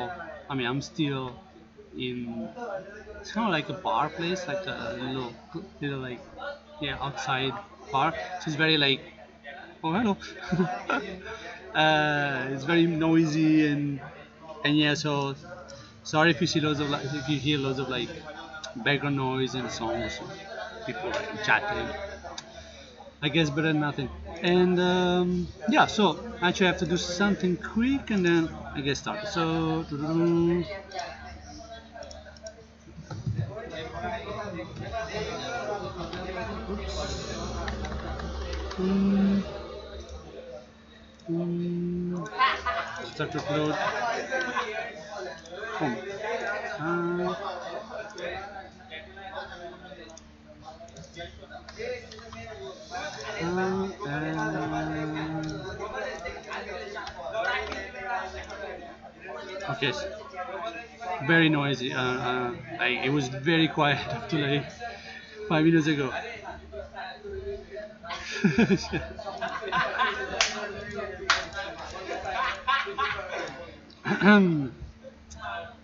So I mean, I'm still in. It's kind of like a bar place, like a little like, yeah, outside bar. So it's very like, oh hello. It's very noisy and yeah. So sorry if you see loads of like, if you hear loads of like background noise and songs, people like chatting. I guess better than nothing. And yeah, so actually I have to do something quick and then I get started. So mm, mm, start to upload. Boom. Uh, okay, very noisy. Like it was very quiet up to like 5 minutes ago.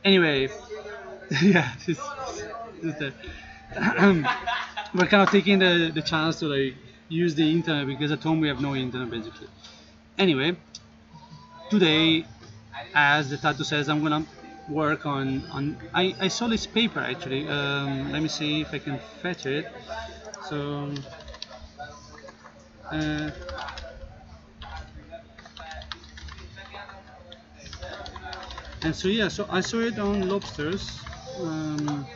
Anyway, yeah, this the, we're kind of taking the chance to like use the internet because at home we have no internet basically. Anyway, today, as the title says, I'm gonna work on. I saw this paper actually. Let me see if I can fetch it. So. Uh, and so yeah, so I saw it on lobsters. Um,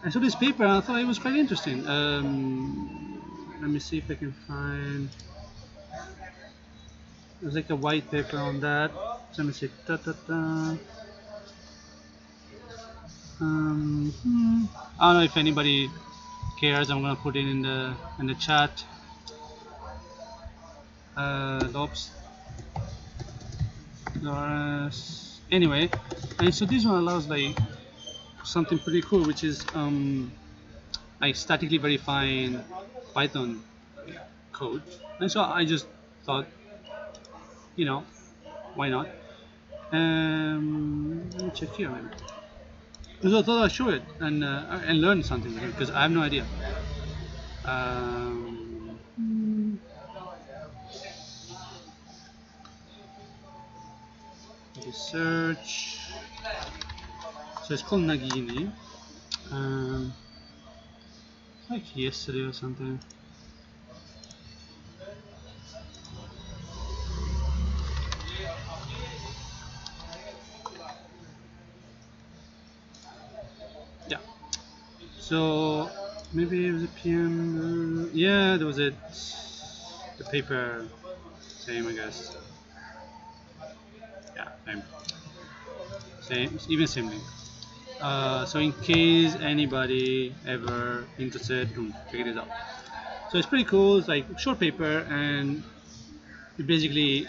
I saw this paper and I thought it was quite interesting. Let me see if I can find. There's like a white paper on that. So let me see. Da, da, da. I don't know if anybody cares. I'm gonna put it in the chat. Lobs. Anyway, and so this one allows like something pretty cool, which is like statically verifying Python code. And so I just thought, you know, why not? Let me check here, maybe. Because I thought I'd show it and learn something because I have no idea. Search. So it's called Nagini. Like yesterday or something. Yeah. So maybe it was a PM. Yeah, that was it. The paper, same, I guess. Yeah, same, even same link. So in case anybody ever interested, check it out. So it's pretty cool. It's like short paper, and it basically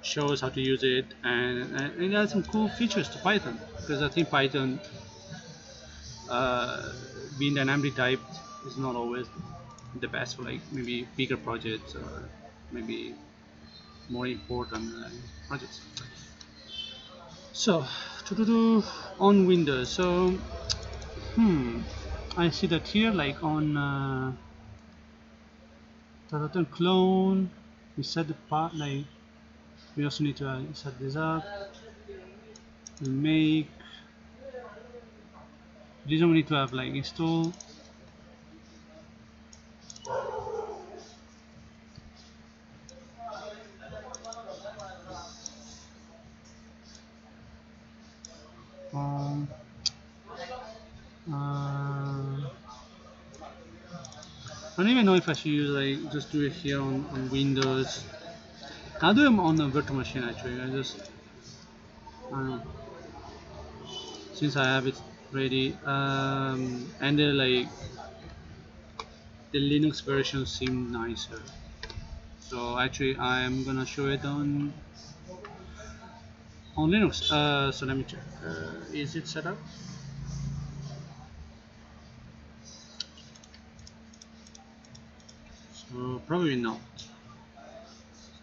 shows how to use it, and it has some cool features to Python because I think Python, uh, being dynamically typed, is not always the best for like maybe bigger projects or maybe more important projects. So on Windows. So I see that here, like on clone. We set the part like we also need to set this up. We make this one we need to have like install. Um, I don't even know if I should use like just do it here on Windows. I'll do them on a virtual machine actually. I don't know, since I have it ready. And then like the Linux version seemed nicer. So actually I'm gonna show it on Linux. So let me check. Is it set up? So probably not. So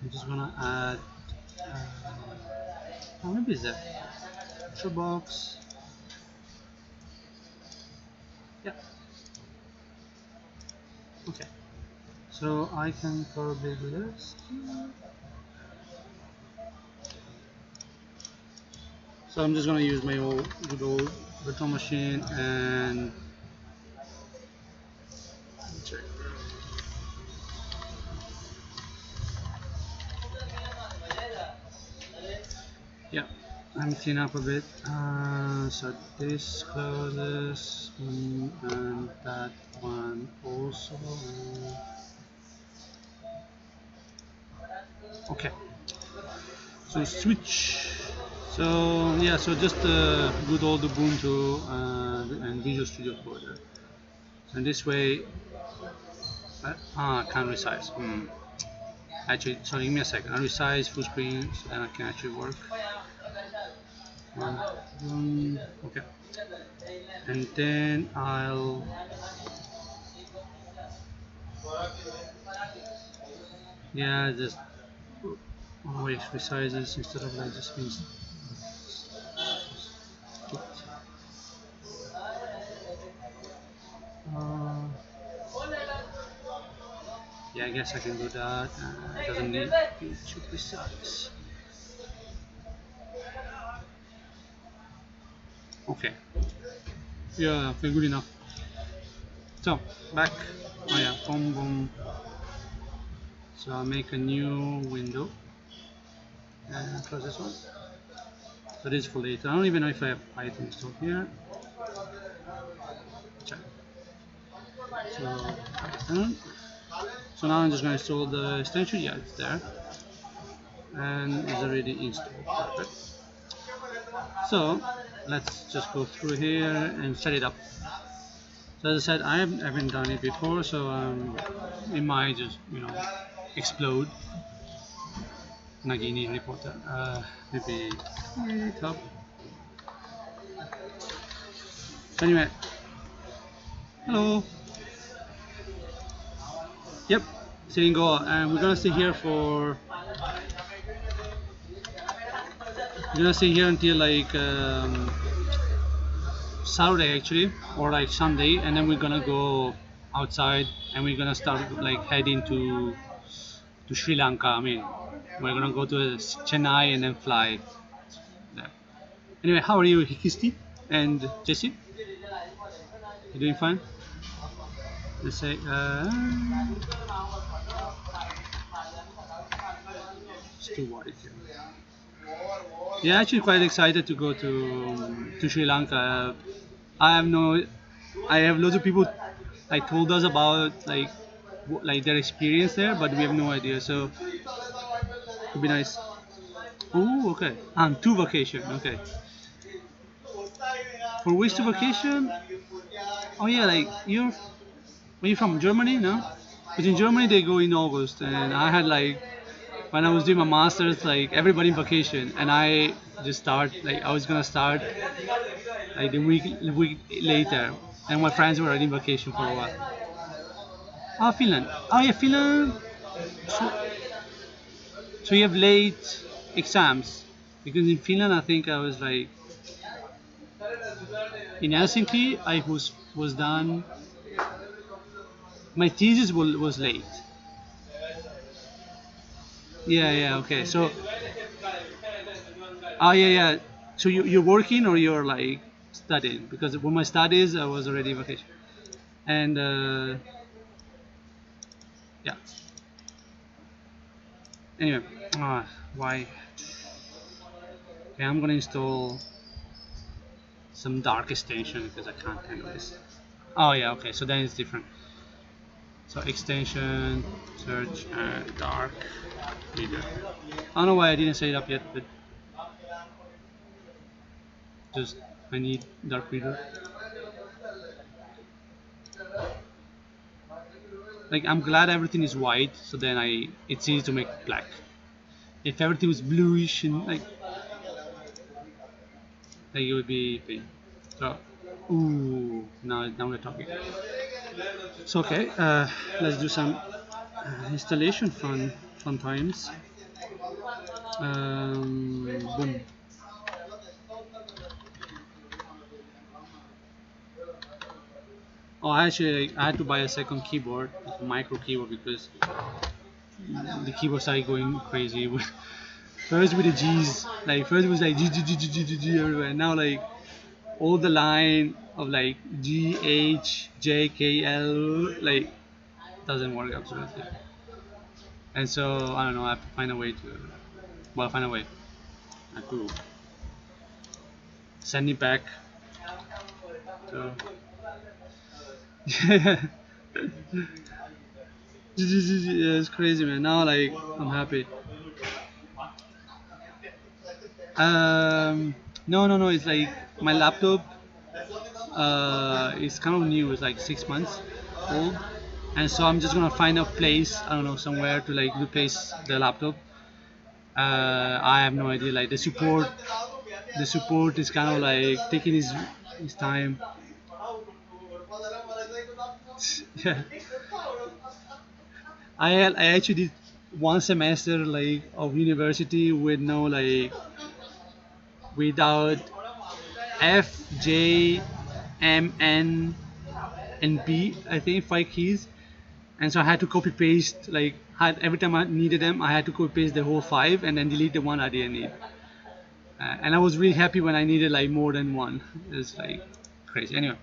I'm just gonna add. How many is that? Extra box. Yeah. Okay. So I can probably do this. So I'm just gonna use my old good old virtual machine and check. Yeah, I'm clean up a bit. So this closes and that one also. Okay, so switch. So yeah, so just good old Ubuntu and Visual Studio Code. And this way, can't resize. Actually, sorry, give me a second. I'll resize full screen so then I can actually work. Okay, and then I'll just always resizes instead of like just being uh, yeah, I guess I can do that. It doesn't need to be too precise. Okay, yeah, okay, good enough. So back. Oh yeah, boom boom. So I'll make a new window and close this one. So this is for later. I don't even know if I have Python installed here. Check. So Python. So now I'm just going to install the extension. Yeah, it's there, and it's already installed. Perfect. So let's just go through here and set it up. So as I said, I haven't done it before, so it might just explode. Nagini reporter. Maybe top. Anyway, hello. Yep, sitting go, and we're gonna stay here until like Saturday actually, or like Sunday, and then we're gonna go outside and we're gonna start like heading to Sri Lanka. I mean, we're gonna go to Chennai and then fly there. Anyway, how are you, Hikisti and Jesse? You doing fine? Let's say, it's too wide here. Yeah, actually quite excited to go to Sri Lanka. I have no, I have loads of people like told us about like their experience there, but we have no idea. So it'd be nice. Oh, okay. And two vacation. Okay. For which two vacation? Oh yeah, like when you're from Germany, no? Because in Germany they go in August, and I had like when I was doing my masters, like everybody in vacation, and I just start like I was gonna start like the week later, and my friends were already in vacation for a while. Ah, Finland. Oh yeah, Finland. So, so you have late exams because in Finland I think I was like in Helsinki I was done. My thesis was late. Yeah, yeah, okay. So, yeah, yeah. So you're working or you're like studying? Because when my studies, I was already on vacation. And yeah. Anyway, why? Okay, I'm gonna install some dark extension because I can't handle this. Oh yeah, okay. So then it's different. So extension, search, dark reader. I don't know why I didn't set it up yet, but just I need dark reader. Like I'm glad everything is white, so then it's easy to make black. If everything was bluish and like it would be pain. So, ooh, now we're talking. So okay, let's do some installation fun times. Boom. Oh, actually, I had to buy a second keyboard, like a micro keyboard, because the keyboard started going crazy. First with the G's, like first it was like G G G G G G G everywhere. Now like all the line of like G H J K L like doesn't work absolutely. And so I don't know. I have to find a way to, well, find a way. I have to send it back. So yeah, it's crazy, man. Now like I'm happy. Um, no. It's like my laptop is kind of new. It's like 6 months old, and so I'm just gonna find a place. I don't know, somewhere to like replace the laptop. I have no idea. Like the support is kind of like taking his time. Yeah, I actually did one semester like of university with no like without F J M N and B, I think 5 keys, and so I had to copy paste like had every time I needed them I had to copy paste the whole five and then delete the one I didn't need. And I was really happy when I needed like more than one. It's like crazy. Anyway,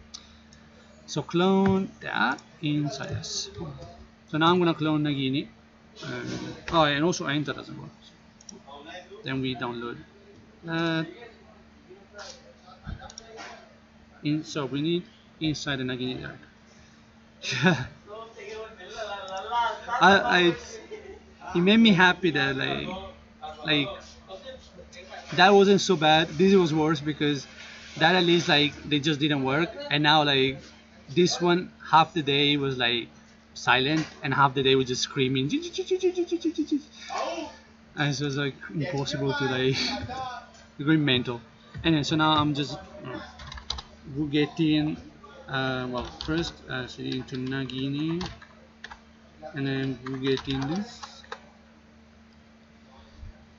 so clone that inside this. So now I'm gonna clone Nagini. Oh, and also enter doesn't work. Then we download that. So we need inside the Nagini there. Yeah, I it made me happy that like that wasn't so bad. This was worse because that at least like they just didn't work, and now like this one half the day was like silent and half the day was just screaming, and so it's like impossible to like going mental. Anyway, so now I'm just getting well first so into Nagini, and then we're getting this.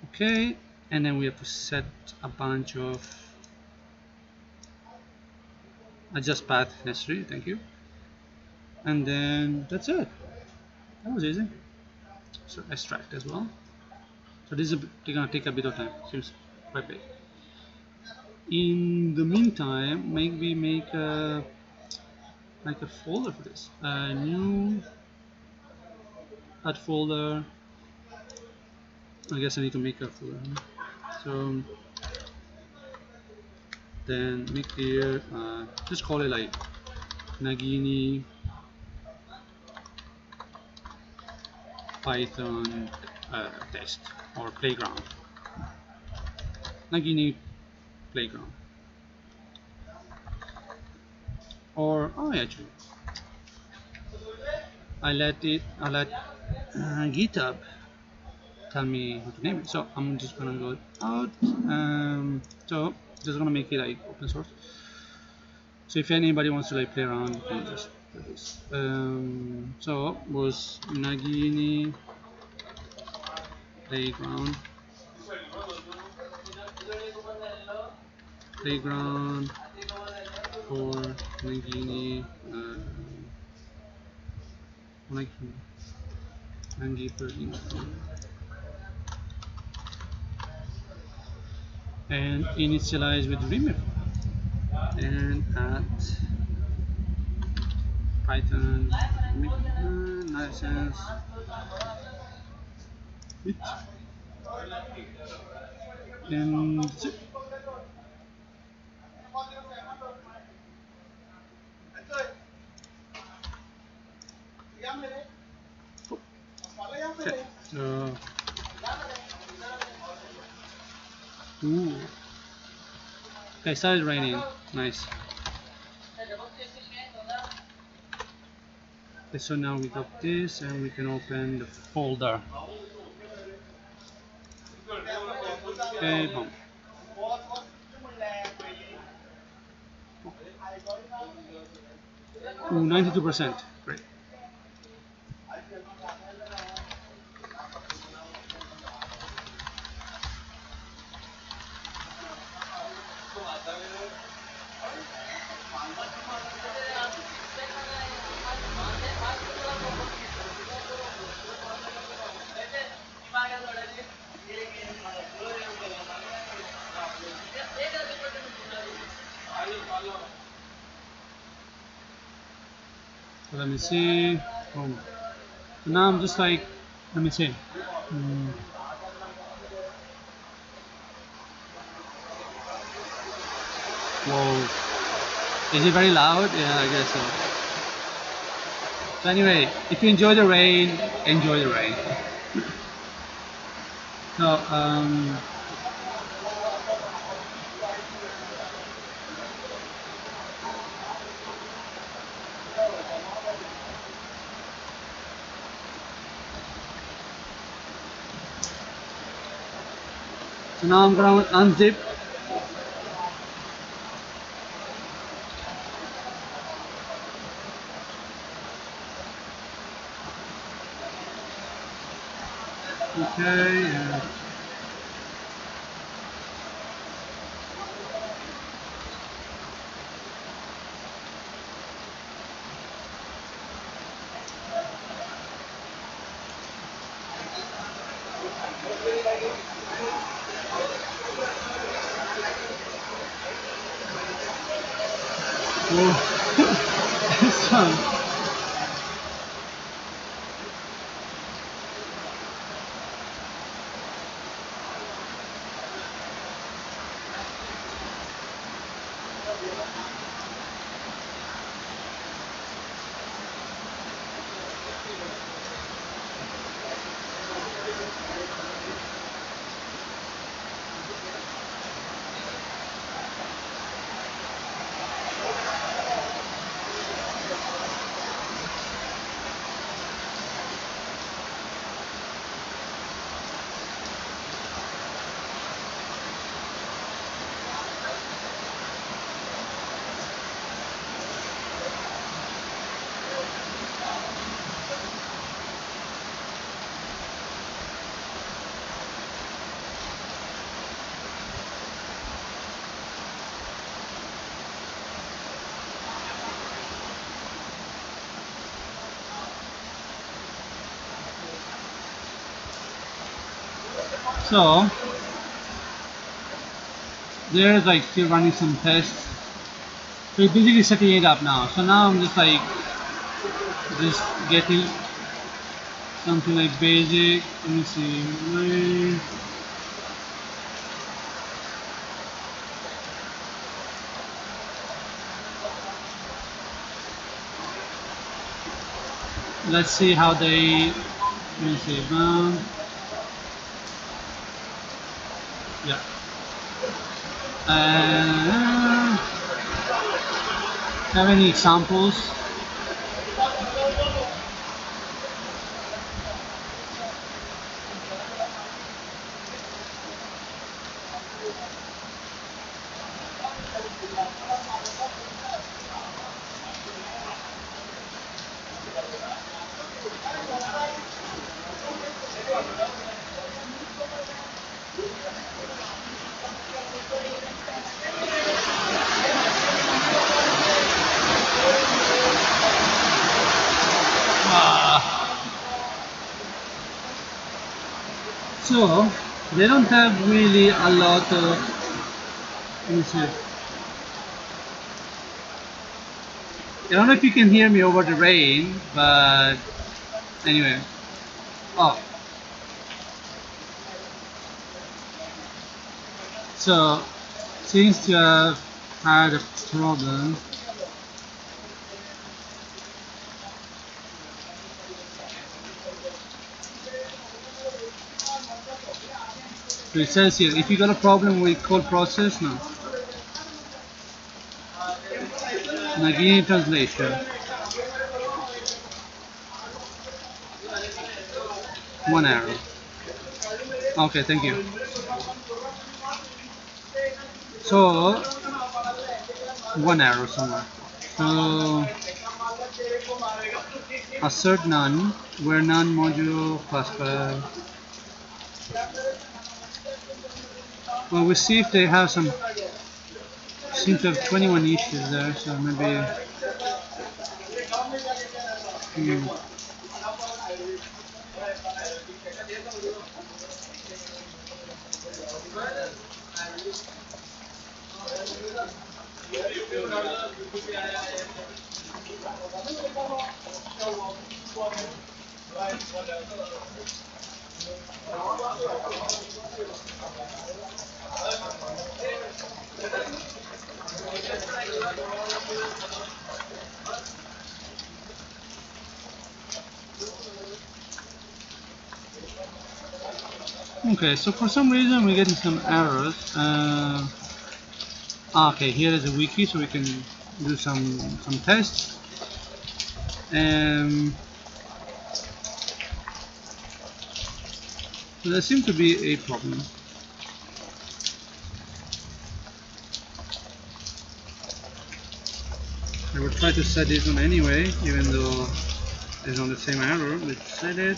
Okay, and then we have to set a bunch of adjust path necessary, thank you, and then that's it. That was easy. So extract as well. So this is gonna take a bit of time, seems quite big. In the meantime, maybe make a like a folder for this, a new add folder. I guess I need to make a folder, so then make here just call it like Nagini Python test or playground. Nagini playground. Or oh yeah, actually, I let GitHub tell me how to name it. So I'm just gonna go out. So just gonna make it like open source. So if anybody wants to like play around, you can just do this. So was Nagini playground for Nagini like and initialize with remove and add Python license it and that's it. Okay. So ooh. Okay, started raining. Nice. Okay, so now we got this and we can open the folder. Okay, boom. Ooh, 92%. Great. So let me see. Oh. So now I'm just like, let me see. Mm. Whoa. Is it very loud? Yeah, I guess so. So anyway, if you enjoy the rain, enjoy the rain. So so now I'm gonna unzip. Okay. Yeah. Whoa. This one. So there's like still running some tests. So it's basically setting it up now. So now I'm just like just getting something like basic. Let me see. Let's see how they. Let me see. Yeah. Have any examples? So they don't have really a lot of. Let me see. I don't know if you can hear me over the rain, but anyway. Oh, so since you have had a problem, so it says here if you got a problem with code process, no. Nagini translation. 1 arrow. Okay, thank you. So 1 arrow somewhere. So assert none, where none module classifier. Well, we see if they have some seem to have 21 issues there, so maybe. Hmm. Okay, so for some reason we're getting some errors. Okay, here is a wiki, so we can do some tests. So there seems to be a problem. I will try to set this one anyway, even though it's on the same error. Let's set it.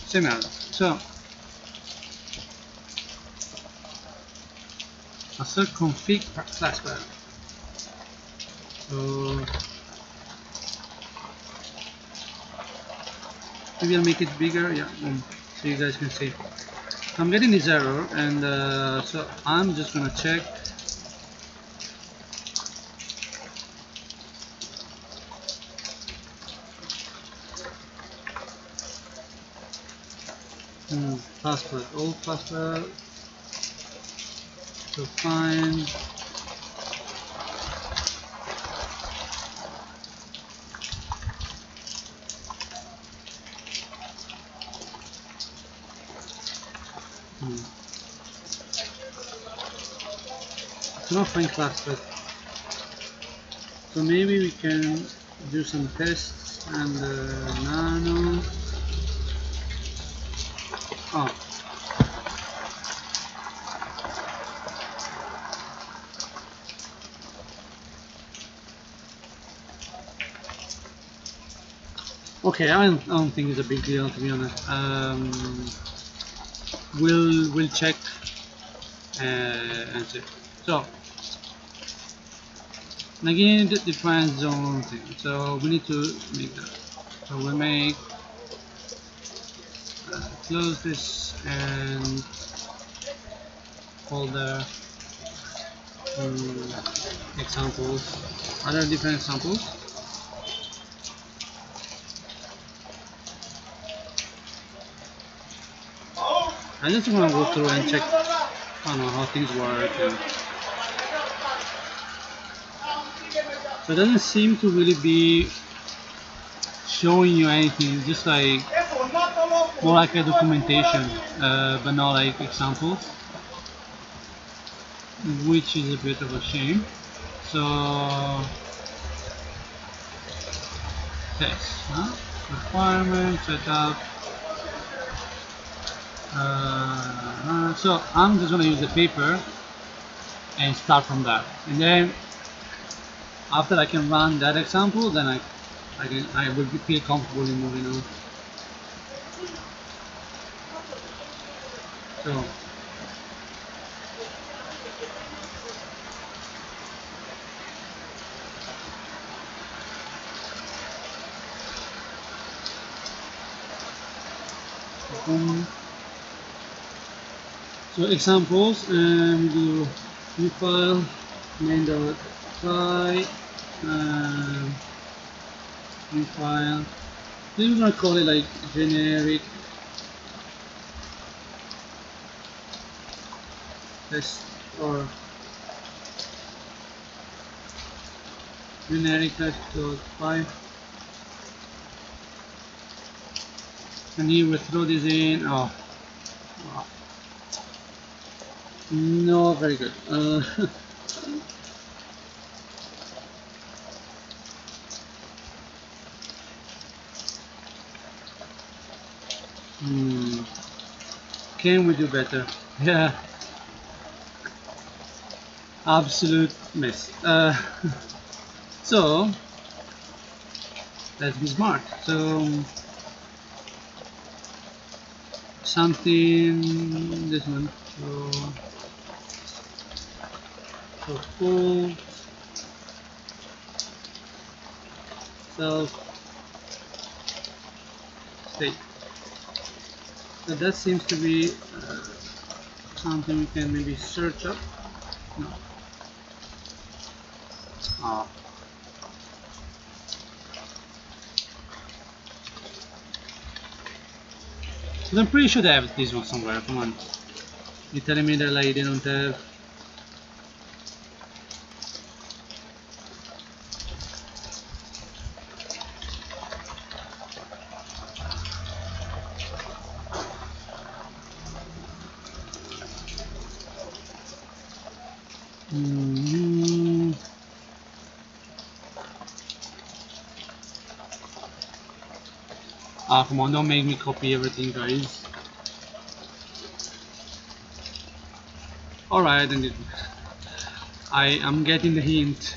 Same error. So assert config class path. So maybe I'll make it bigger. Yeah, so you guys can see. So I'm getting this error, and so I'm just gonna check. Password, old password. So find cannot find password. So maybe we can do some tests and nano. Oh. Okay, I don't think it's a big deal, to be honest. We'll check and see. So Nagini defines zone thing, so we need to make that. So we make close this and folder examples, other different examples. I just want to go through and check, I don't know, how things work. So it doesn't seem to really be showing you anything. It's just like more like a documentation, but not like examples, which is a bit of a shame. So test, requirement setup. So I'm just gonna use the paper and start from that, and then after I can run that example, then I will feel comfortable in moving on. So so examples, and we do new file main.py, new file. Then we're gonna call it like generic test or generic test.py. And here we throw this in. Oh, no, very good. Can we do better? Yeah, absolute mess. So let's be smart. So something, this one. So So full self state. So that seems to be something we can maybe search up. No. Ah. But I'm pretty sure they have this one somewhere. Come on. You're telling me that like they don't have. Ah, come on, don't make me copy everything, guys. Alright, then I'm getting the hint.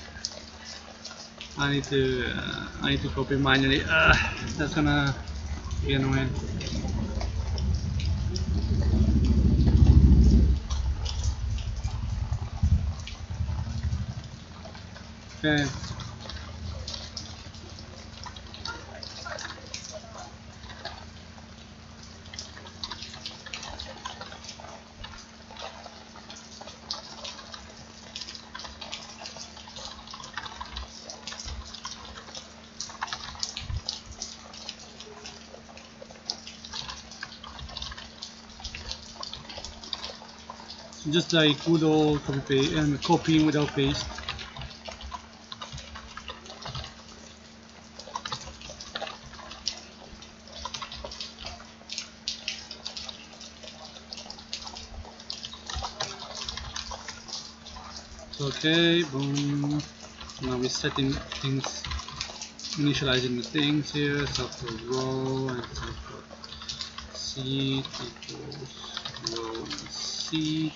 I need to copy manually. That's gonna be annoying. Okay. Just like good old copy paste and copying without paste. Okay, boom. Now we're setting things, initializing the things here. Self row and self seed equals row and seed.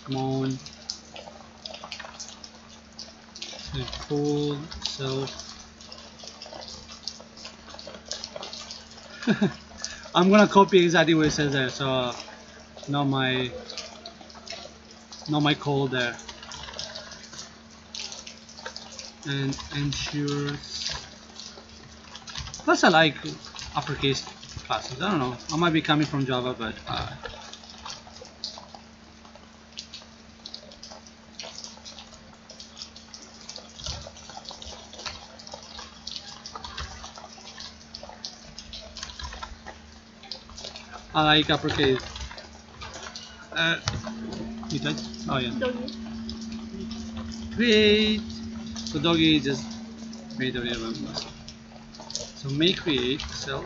Come on. And full self. I'm gonna copy exactly what it says there, so not my code there. And ensures. Plus, I like uppercase classes. I don't know. I might be coming from Java, but I like uppercase. You touch? Oh yeah. Doggy. Create. So doggy just made a real number. So make create self.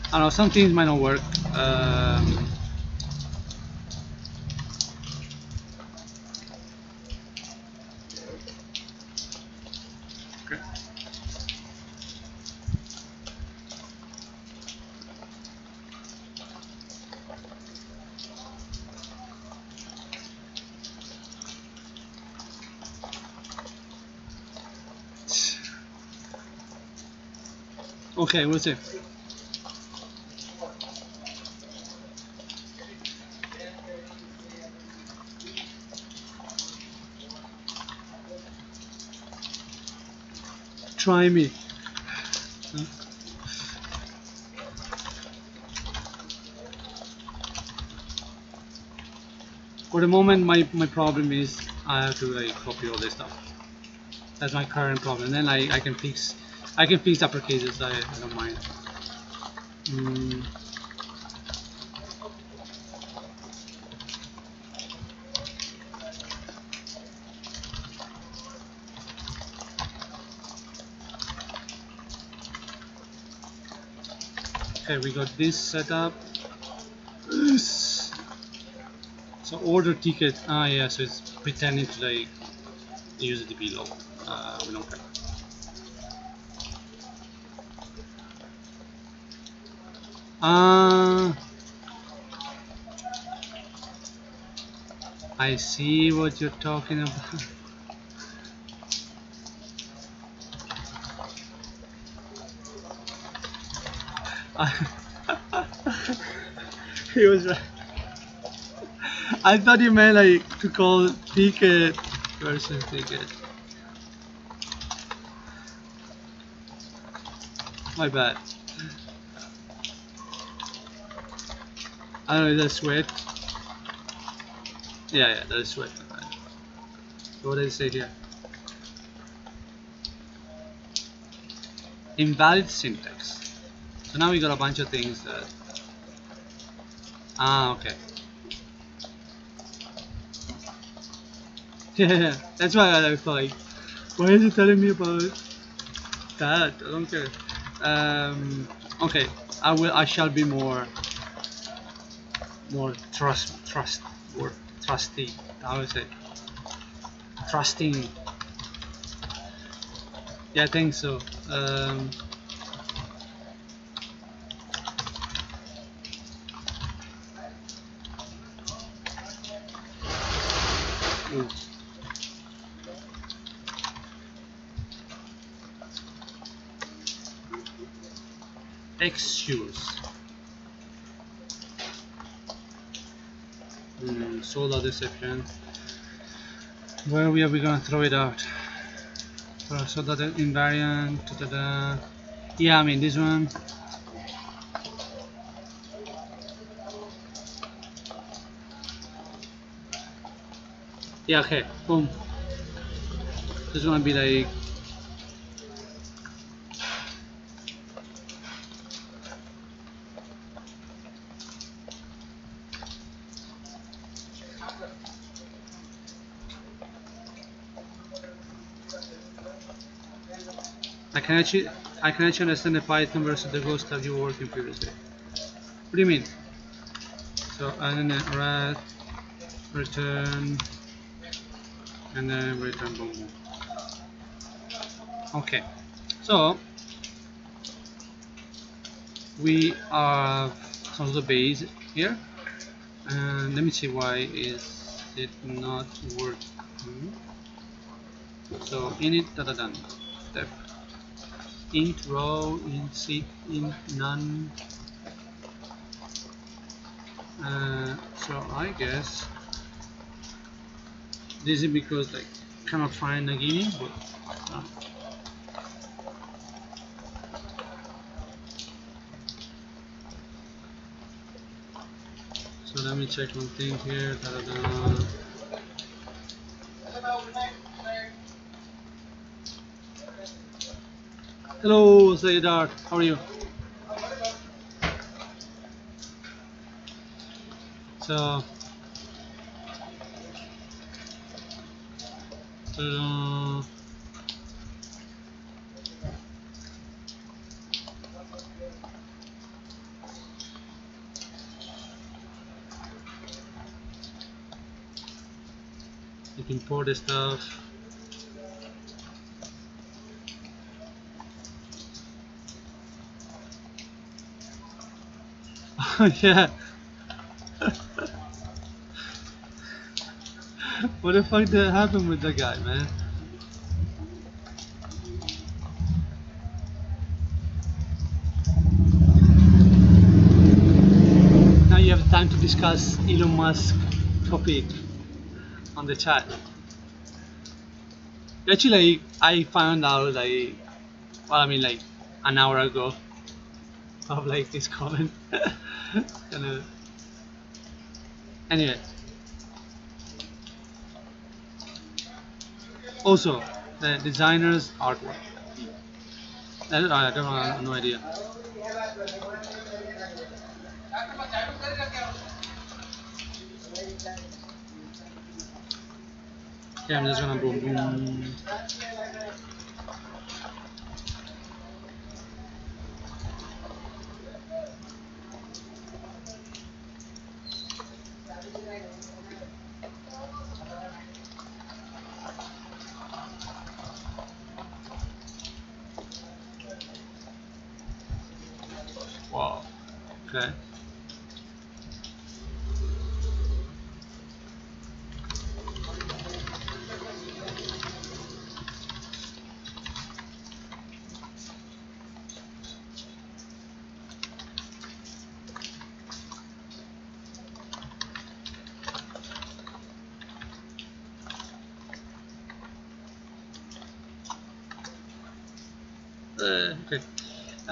I don't know. Some things might not work. Okay, we'll see. Try me. Huh? For the moment, my problem is I have to like copy all this stuff. That's my current problem. Then I can fix uppercases. I don't mind. Okay, we got this set up. So order ticket. Ah, yeah. So it's pretending to like use the DB log. We don't care. I see what you're talking about. He was right. I thought you meant like to call ticket versus ticket. My bad. I don't know, is that sweat? Yeah, that is sweat. So what did it say here? Invalid syntax. So now we got a bunch of things that. Ah, okay. Yeah, that's why I was like, why is it telling me about that? I don't care. Okay, I shall be more trusty. How is it? Trusting. Yeah, I think so. Ooh. Excuse. Solar deception. Where are we gonna throw it out? So that invariant. Yeah, I mean this one. Yeah, okay. Boom. This is gonna be like. I can actually understand the Python versus the Ghost that you were working previously. What do you mean? So and then rat return and then return boom boom. Okay. So we have some of the base here, and let me see why is it not working. So init done def int row int seek int none. So I guess this is because like cannot find Nagini, but so let me check one thing here. Hello, Zaydar. How are you? So, uh, you can import the stuff. Yeah. What the fuck did happen with that guy, man? Now you have time to discuss Elon Musk topic on the chat. Actually, I found out like, well, I mean like an hour ago of like this comment. And, anyway, also the designer's artwork. I don't know, no idea. Okay, I'm just gonna boom boom. Wow. Okay.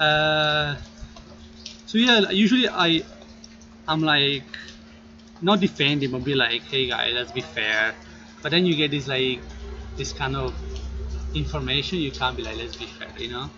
uh, so yeah, usually I'm like not defending but be like, hey guys, let's be fair. But then you get this kind of information, you can't be like, let's be fair, you know.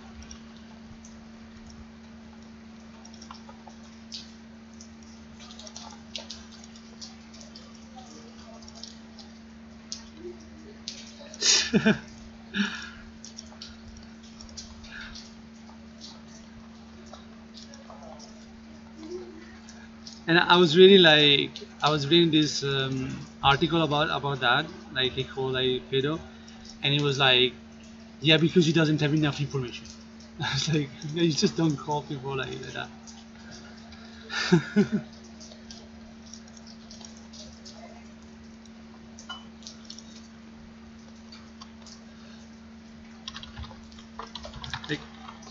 And I was reading this article about that, like he called like pedo, and he was like, yeah, because he doesn't have enough information. I was like, yeah, you just don't call people like that. Like,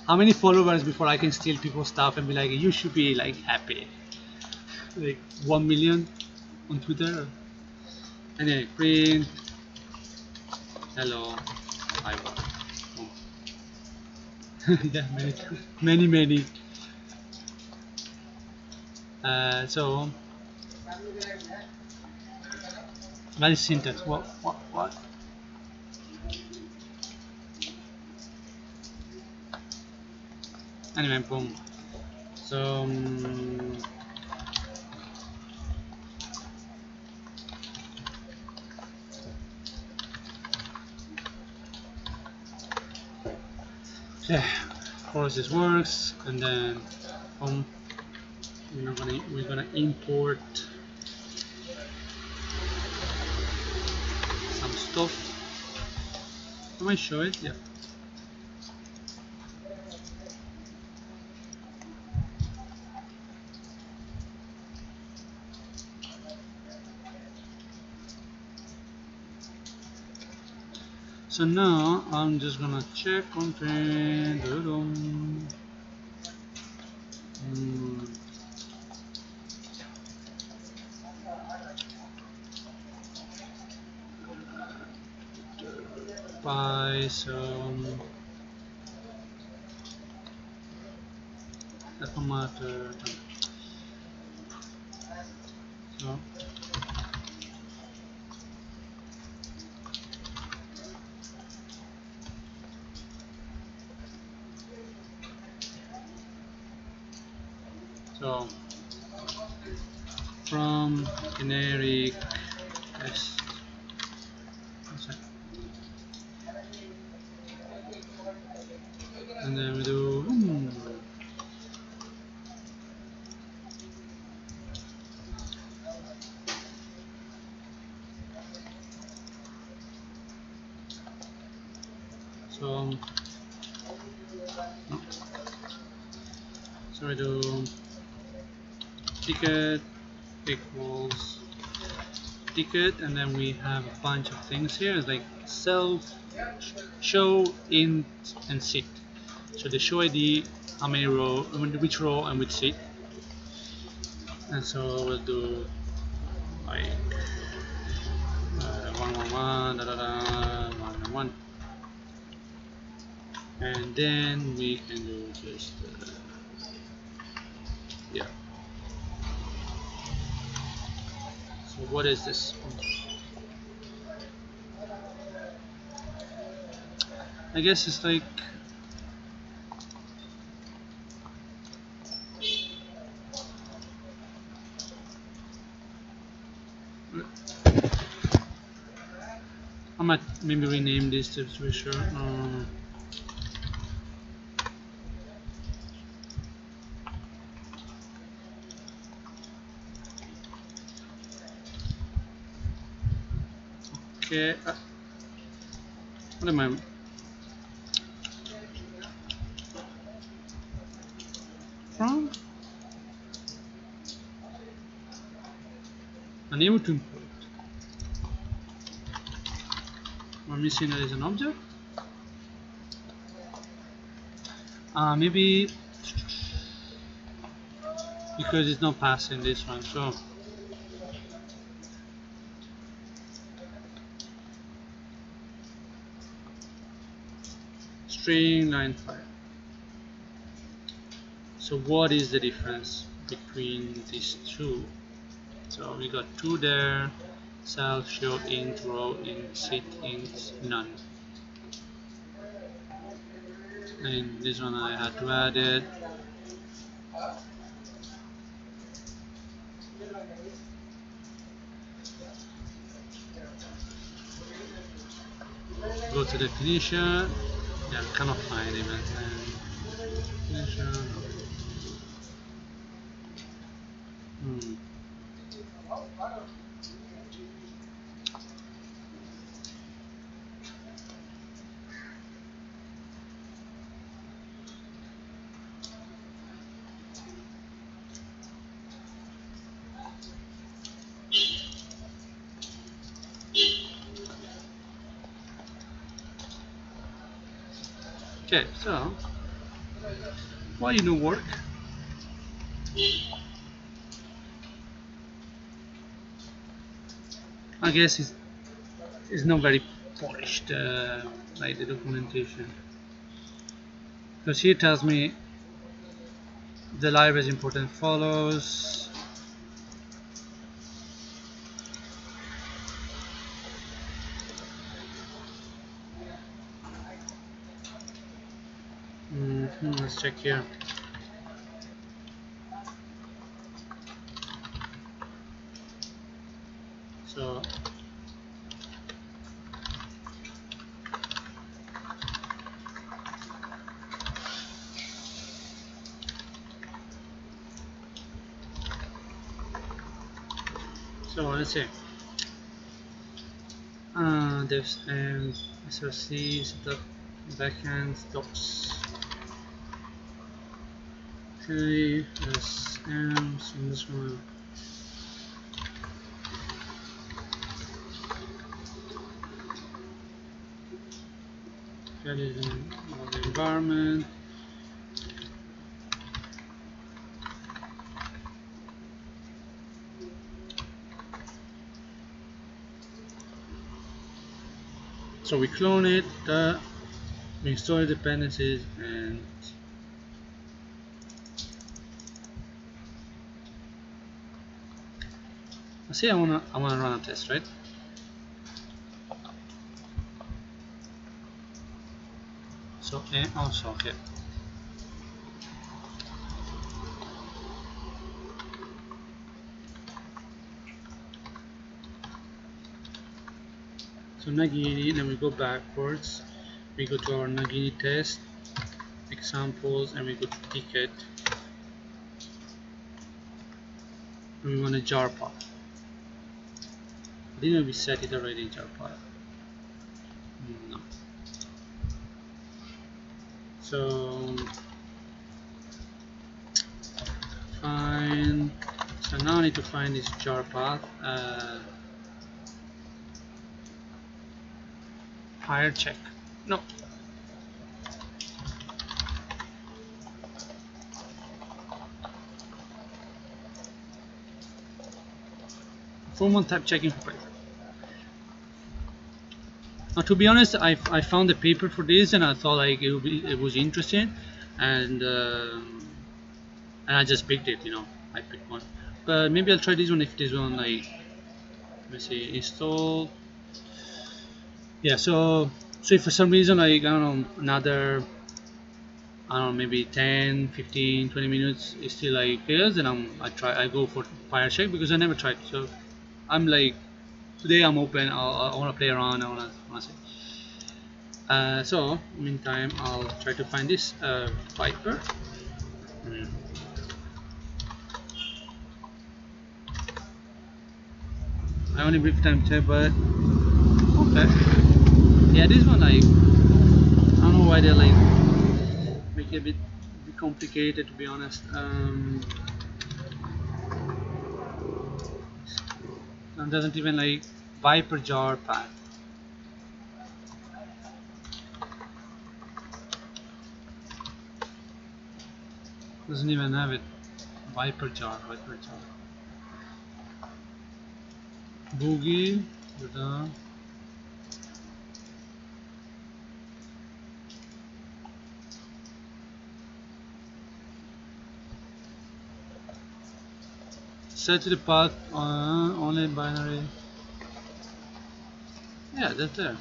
how many followers before I can steal people's stuff and be like, you should be like happy, like 1 million on Twitter. Anyway, print. Hello. I oh. Yeah, many. So, what is syntax? What? Anyway, boom. So, yeah, of course this works, and then, boom. We're gonna import some stuff. Am I show it? Yeah. So now I'm just gonna check on print. Buy some tomato. So so from generic test. And then we do so so we do ticket equals ticket, and then we have a bunch of things here. It's like self, show, int, and sit. So the show ID, how many row, which row and which sit. And so we'll do like 111 111, and then we can do just yeah. So what is this? I guess it's like I might maybe rename this to be sure. Okay. What am I? From? Unable to import. We're missing that is an object. Maybe because it's not passing this one. So string line 5. So what is the difference between these two? So we got two there, self, show, int, row, int, sit, int, none. And this one I had to add it. Go to definition. Yeah, cannot find even. Definition. Hmm. Okay, so why you don't work? I guess it's not very polished, like the documentation. Because here tells me the library is important follows. Let's check here. So let's see. There's SRCs, the backend docs. Okay, SM, so this one. That is in the environment. So we clone it, we install the dependencies, and let's say I wanna run a test, right? So and also okay. So Nagini, then we go backwards. We go to our Nagini test examples, and we go to ticket. And we want a jar path. Didn't we set it already, jar path? No. So find. So now I need to find this jar path. Pyre-check. No. Formal type checking for paper. Now, to be honest, I found a paper for this, and I thought like it was interesting, and I just picked it. You know, I picked one. But maybe I'll try this one if this one like. Let me see, install. Yeah. So if for some reason like I don't know another. I don't know, maybe 10, 15, 20 minutes it still like fails, and I go for pyre-check because I never tried. So I'm like today I'm open. I want to play around. I want to see. So meantime I'll try to find this Viper. I only brief time check, but okay. Yeah, this one like I don't know why they like make it a bit complicated, to be honest. It doesn't even like Viper jar path. Doesn't even have it. Viper jar. Boogie. Set to the path only binary. Yeah, that's there.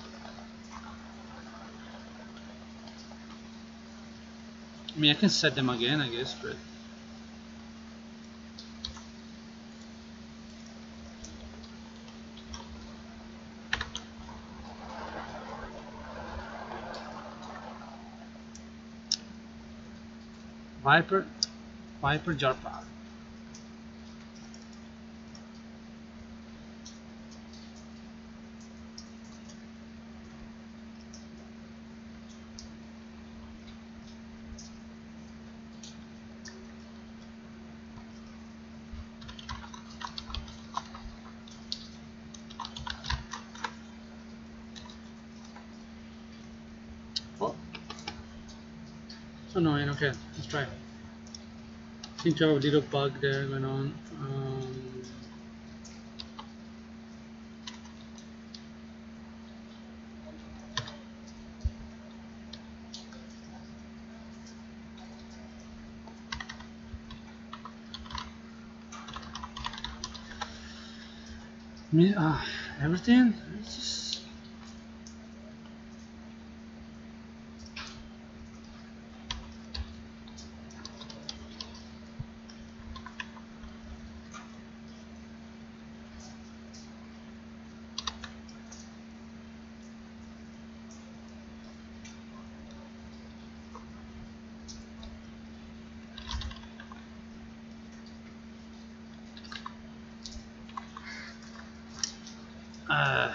I mean, I can set them again, I guess, but Viper, Viper jar path. Oh, so annoying. Okay, let's try. Seem to have a little bug there going on. Everything. It's just, uh,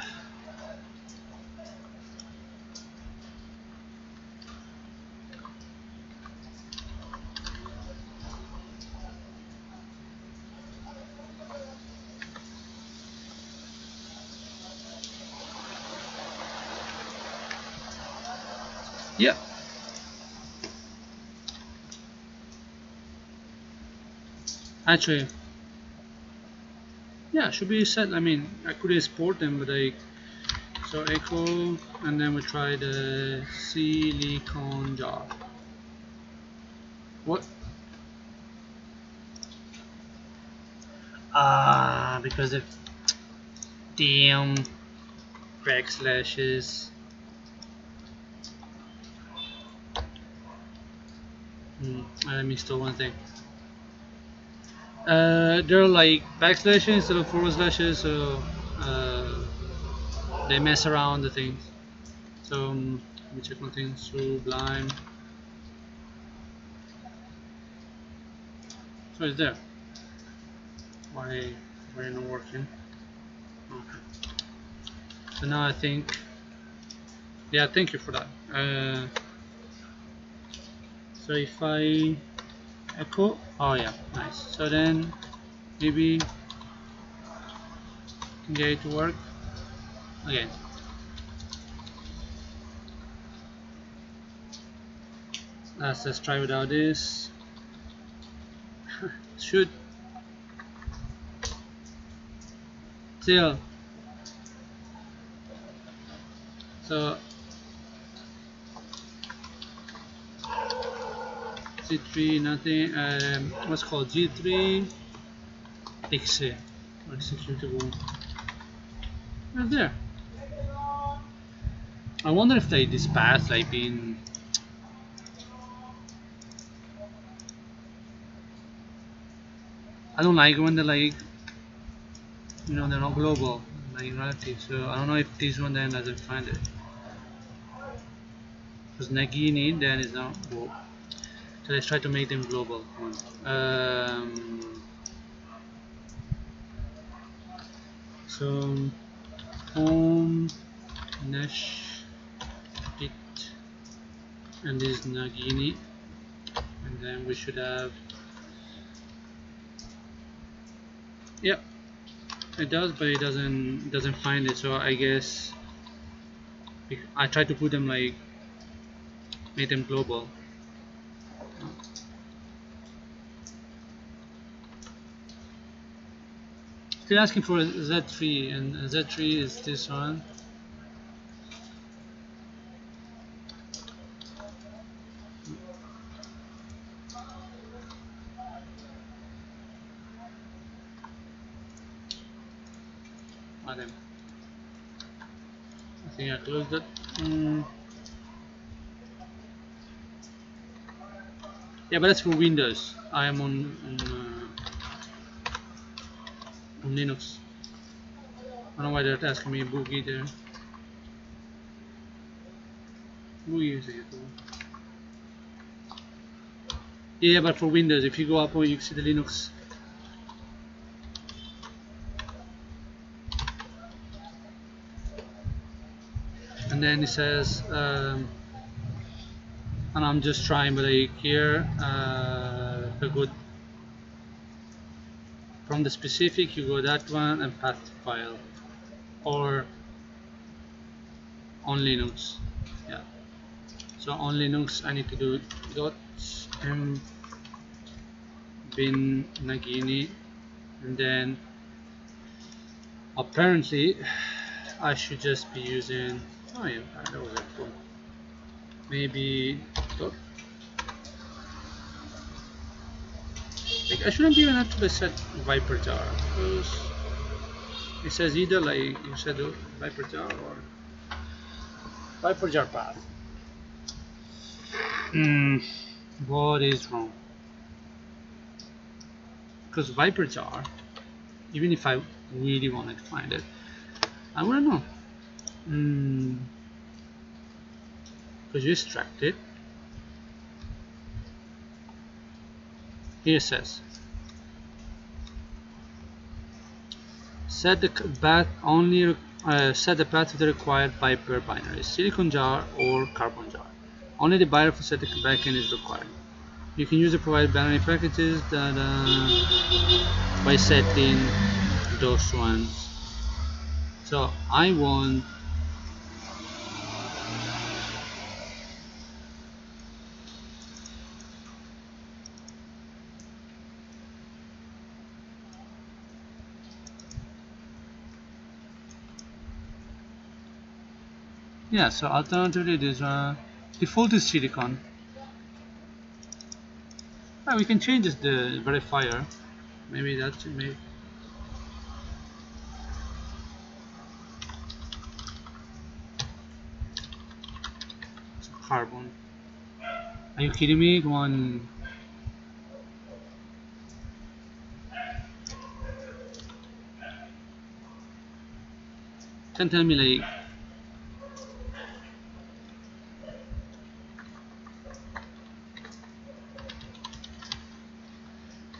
yeah. Actually, yeah, should be set. I mean, I could export them, but I so echo, and then we try the silicon jar. What? Because of damn backslashes. I missed one thing. They're like backslashes instead of forward slashes, so they mess around the things. So let me check one thing. Sublime. So it's there. Why not working? Okay. So now I think. Yeah, thank you for that. So if I echo, oh yeah, nice. So then maybe get it to work again. Let's try without this. Should still. So G3 nothing. What's called G3 exe executable. Right there. I wonder if they this path like been. I don't like when they're like, they're not global, like relative. So I don't know if this one then doesn't find it. Because Nagini then is not. Well, so let's try to make them global. Come on. So home Nesh it and this Nagini, and then we should have. Yep, it does, but it doesn't find it. So I guess I try to put them like make them global. Still asking for a Z3, and a Z3 is this one. Okay. I think I closed it. Yeah, but that's for Windows. I am on Linux. I don't know why they're asking me boogie there. Boogie is it? Yeah, but for Windows, if you go up, you see the Linux. And then it says, and I'm just trying, but like here, I go from the specific, you go that one and path file, or on Linux. Yeah. So on Linux, I need to do dot m bin Nagini, and then apparently I should just be using. Oh yeah, that was it. Cool. Maybe dot. Like I shouldn't even have to set Viper jar because it says either like you said Viper jar or Viper jar path. What is wrong? Because Viper jar, even if I really wanted to find it, I wouldn't know. Because you extract it. Here it says set the path only. Set the path to the required Viper binary, silicon jar or carbon jar. Only the binary for set the backend is required. You can use the provided binary packages that by setting those ones. So I want yeah. So alternatively, this one default is silicon. We can change this the verifier. Maybe that's maybe carbon. Are you kidding me? Come on. Can tell me like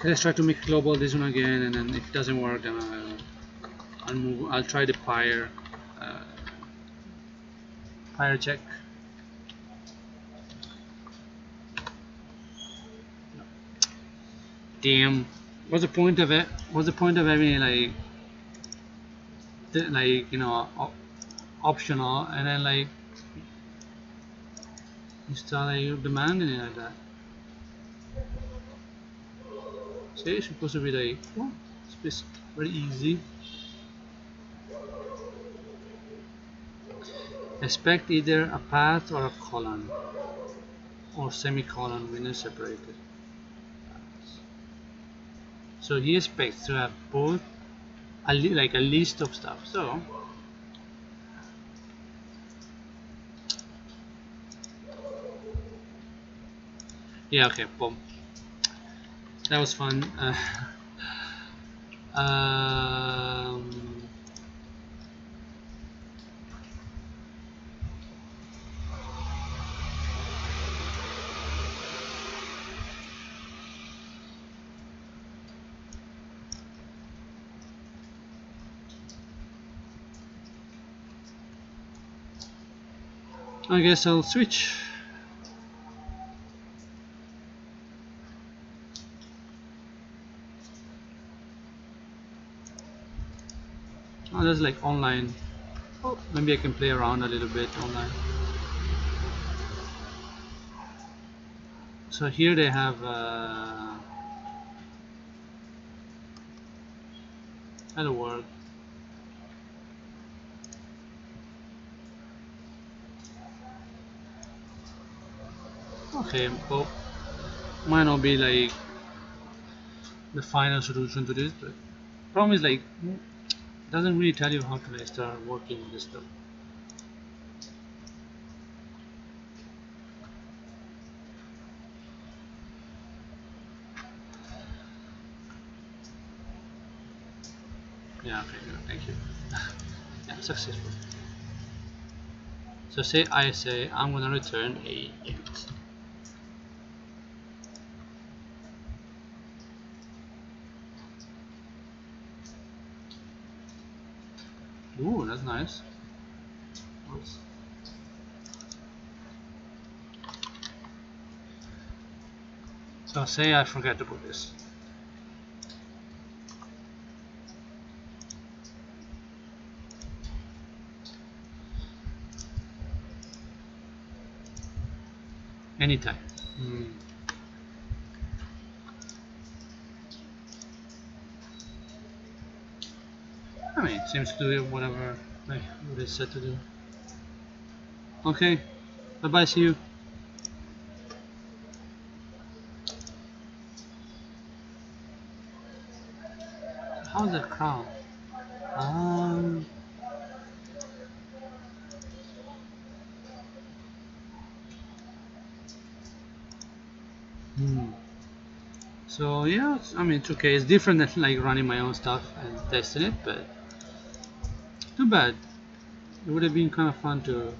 let's try to make global this one again, and then if it doesn't work, then I'll move. I'll try the pyre-check. Damn. What's the point of it? What's the point of having like you know optional and then like you start like demanding it like that? So it's supposed to be like oh, it's very easy. Expect either a path or a colon or semicolon when it's separated. So he expects to have both like a list of stuff. So yeah, okay, boom. That was fun. Um, I guess I'll switch. Oh, there's like online. Oh, maybe I can play around a little bit online. So here they have hello world. Okay, well, might not be like the final solution to this, but problem is like doesn't really tell you how to like start working with this stuff. Yeah, okay, good, thank you. Yeah, successful. So say I say I'm gonna return a int. Ooh, that's nice. Oops. So say I forget to put this. Anytime. Hmm. I mean, it seems to do whatever like what it's set to do. Okay, bye bye, see you. How's the crown? Um, hmm. So yeah, I mean it's okay. It's different than like running my own stuff and testing it, but too bad. It would have been kind of fun to.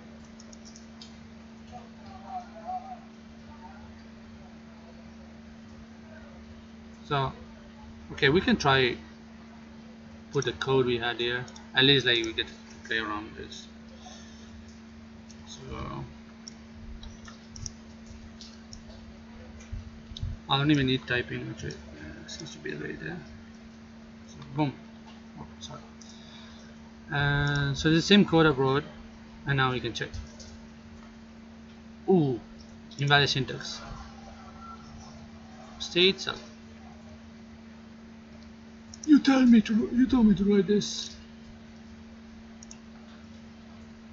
So okay, we can try put the code we had here. At least like we get to play around with this. So I don't even need typing. Actually, seems to be right there. So boom. Oh, sorry. So the same code I wrote, and now we can check. Ooh, invalid syntax. State self. You told me to write this.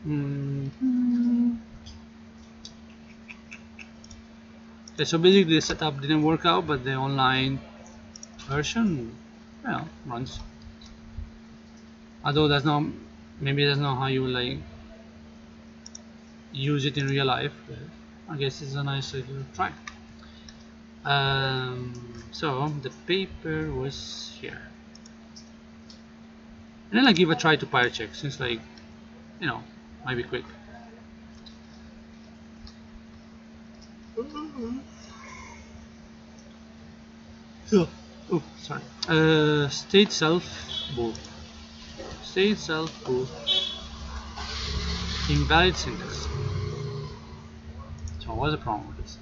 Mm-hmm. Okay, so basically the setup didn't work out, but the online version, runs. Although that's not, maybe that's not how you like use it in real life. But I guess it's a nice way to try. So the paper was here, and then I give a try to pyre-check since like might be quick. Yeah. Oh, sorry. State self boot. State self boot. Invalid syntax. So what's the problem with this?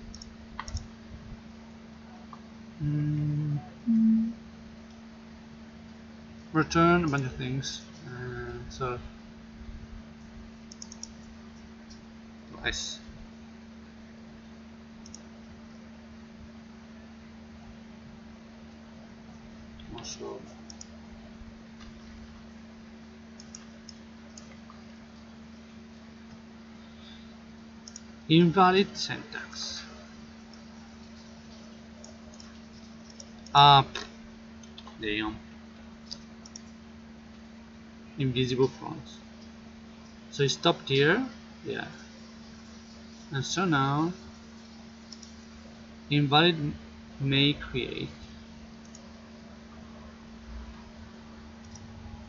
Mm, return a bunch of things. So nice. Also invalid syntax. Ah, damn. Invisible fonts. So it stopped here. Yeah. And so now invalid may create.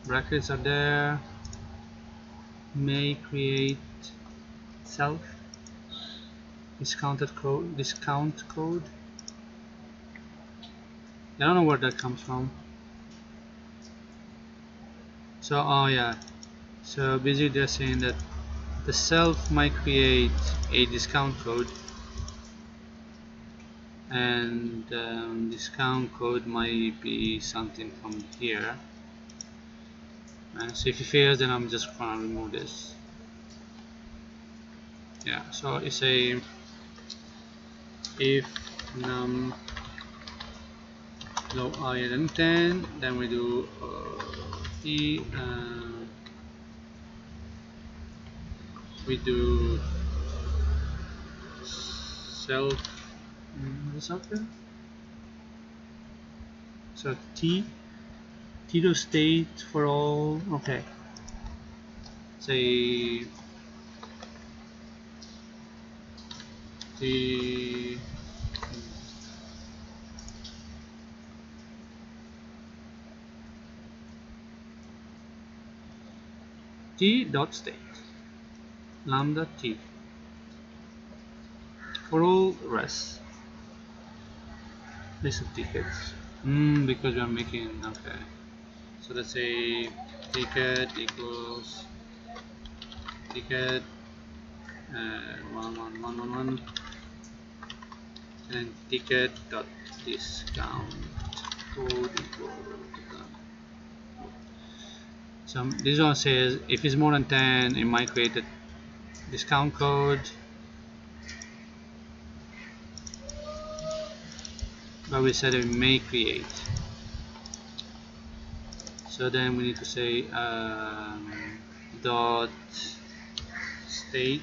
Brackets are there. May create self discount code. I don't know where that comes from. So oh yeah, so basically they're saying that the self might create a discount code, and discount code might be something from here. So if it fails, then I'm just gonna remove this. Yeah, so it's a if num low higher than 10, then we do we do self what's up there? So t zero state for all. Okay, say the t dot state lambda t for all rest list of tickets. Because we are making, okay, so let's say ticket equals ticket 11111 and ticket dot discount code equal to that. So this one says if it's more than 10 it might create a discount code, but we said it may create. So then we need to say dot state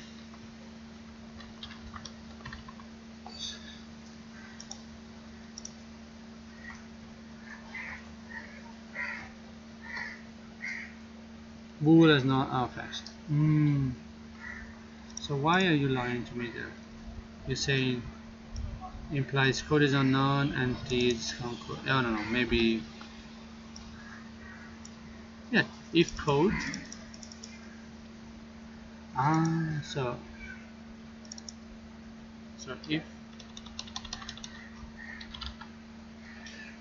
bool is not okay. So why are you lying to me there? You're saying implies code is unknown and t is discount code. I don't know, maybe, yeah, if code. So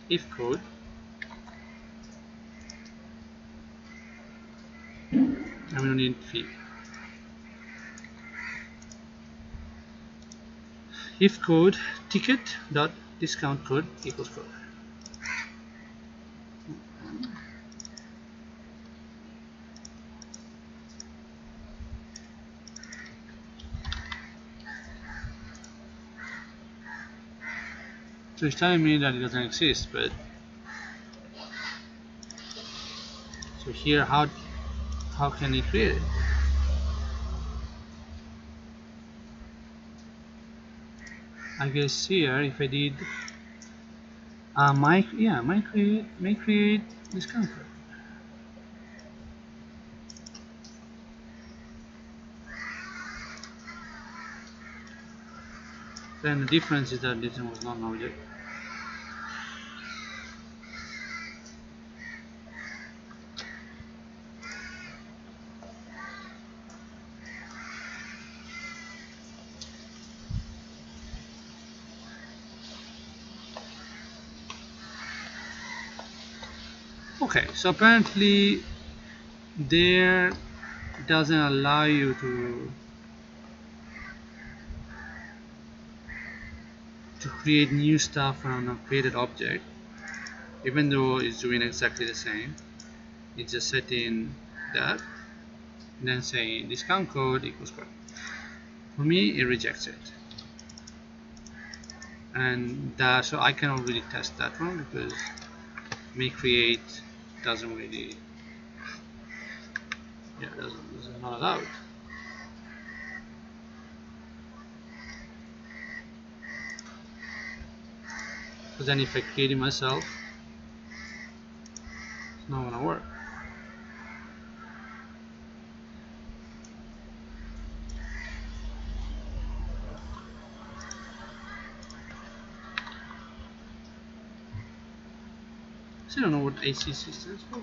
if code and we don't need fee. If code ticket dot discount code equals code. So it's telling me that it doesn't exist, but so here how can it create it? I guess here if I did may create discount code. Then the difference is that this one was not an object. Okay, so apparently there doesn't allow you to create new stuff on a created object, even though it's doing exactly the same. It's just setting that and then saying discount code equals code. For me it rejects it, and that, so I cannot really test that one because may create doesn't really, doesn't not allowed. Because then if I create it myself, it's not gonna work. So I don't know what ACC stands for.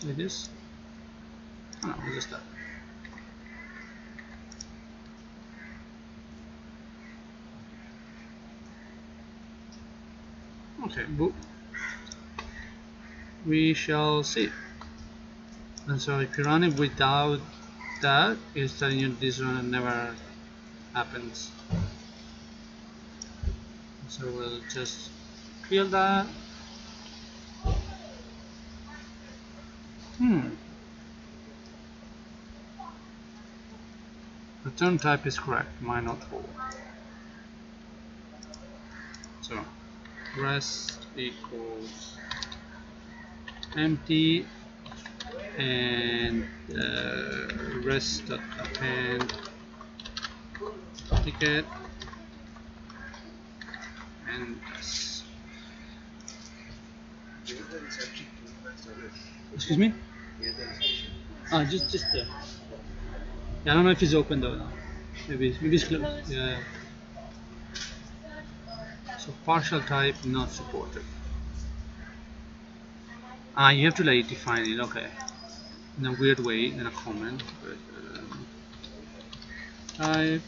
Like this. Oh no, it's just that. Okay, but we shall see. And so if you run it without that, it's telling you this one never happens. So we'll just kill that. Return type is correct, might not hold. So rest equals empty and rest.cut. and ticket and yes. Excuse me? Just there. Yeah, I don't know if it's open though now. Maybe it's closed. Yeah. So partial type not supported. You have to like define it. Okay. In a weird way, in a comment. But, type.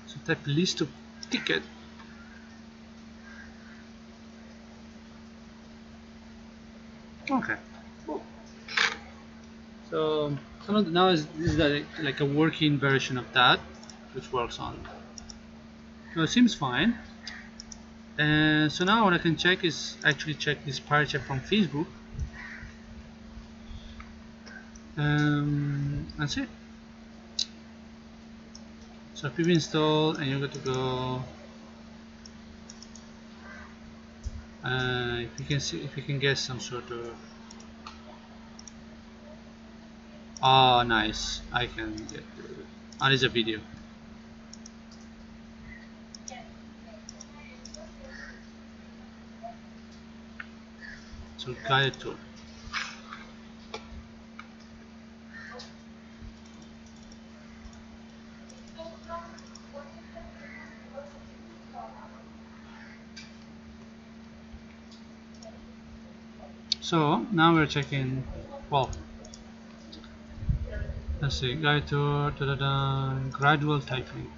So type list of ticket. Okay. So now this is like a working version of that, which works on. No, it seems fine. And so now what I can check is actually check this pyre-check from Facebook. That's it. So pip install and you're good to go. If you can see, if you can get some sort of. Oh, nice! I can get. There's a video. So guided tour. So now we're checking. Well, let's see. Guide tour. Gradual typing.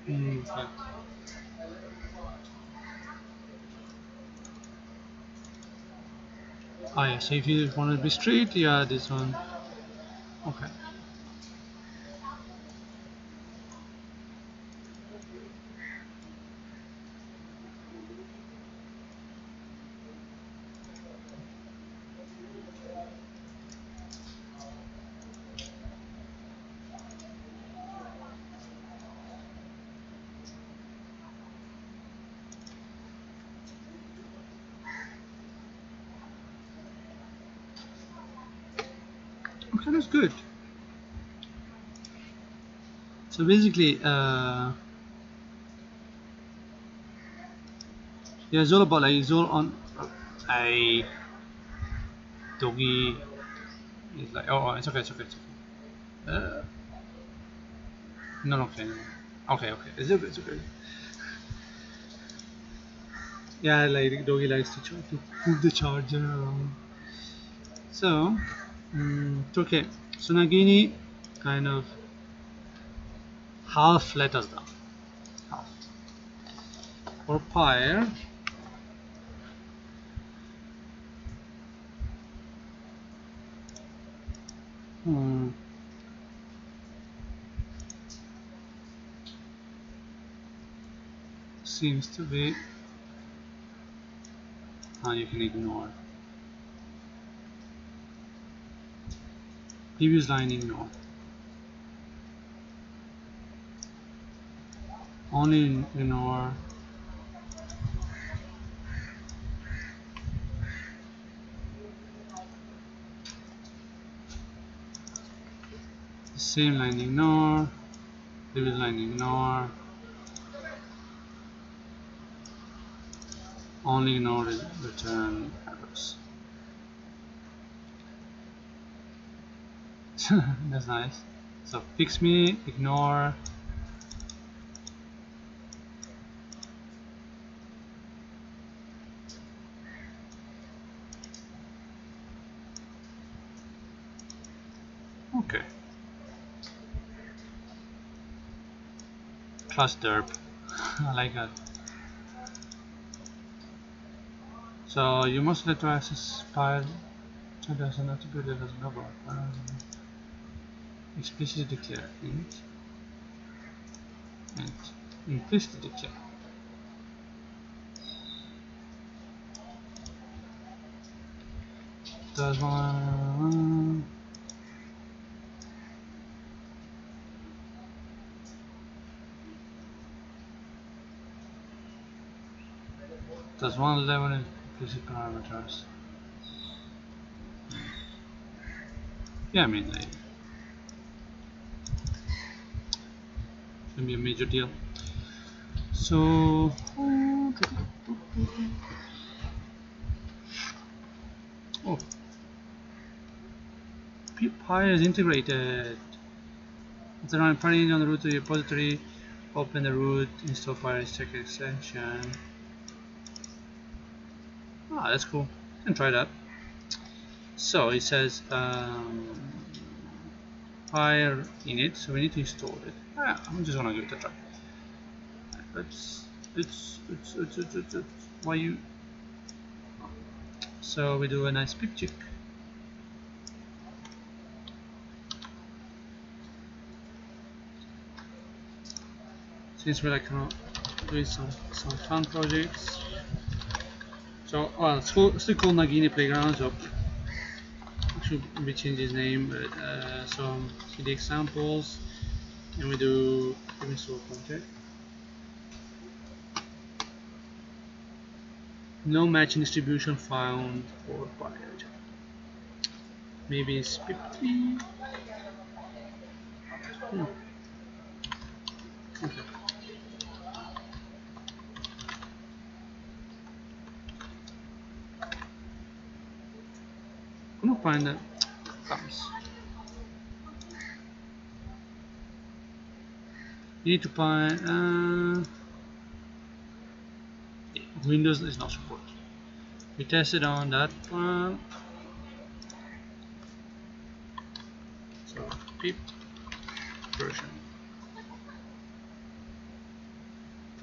Okay. Oh yeah, so if you want to be straight, yeah, this one. Okay. Okay, that's good. So basically, yeah, it's all about like it's all on a doggy. It's like it's okay, it's okay, it's okay. No, okay, no. Okay, okay, it's okay, it's okay. Yeah, like doggy likes to move the charger around. So, it's okay. So Nagini kind of half let us down. Half. For pyre, hmm, seems to be. You can ignore. Previous line ignore. Only ignore. Same line ignore. Previous line ignore. Only ignore return errors. That's nice. So fix me, ignore. Okay. Plus derp. I like that. So you must let to access file. So there's an attribute that doesn't know about. Explicitly declare int. Implicitly declare. Does one level implicit parameters? Yeah, I mean, like, shouldn't be a major deal. So, oh, pyre is integrated. It's around putting on the root to the repository. Open the root, install pyre-check extension. Ah, that's cool. Can try that. So it says pyre init, so we need to install it. I'm just gonna give it a try. It's why you? So we do a nice pyre-check. Since we're like doing some fun projects. So well, it's still called Nagini Playground. So should we change his name? But so see the examples, and we do install project. No matching distribution found for pyre. Maybe it's 50. Okay. I'm gonna find that comes. You need to find Windows is not supported. We tested on that one. So pip version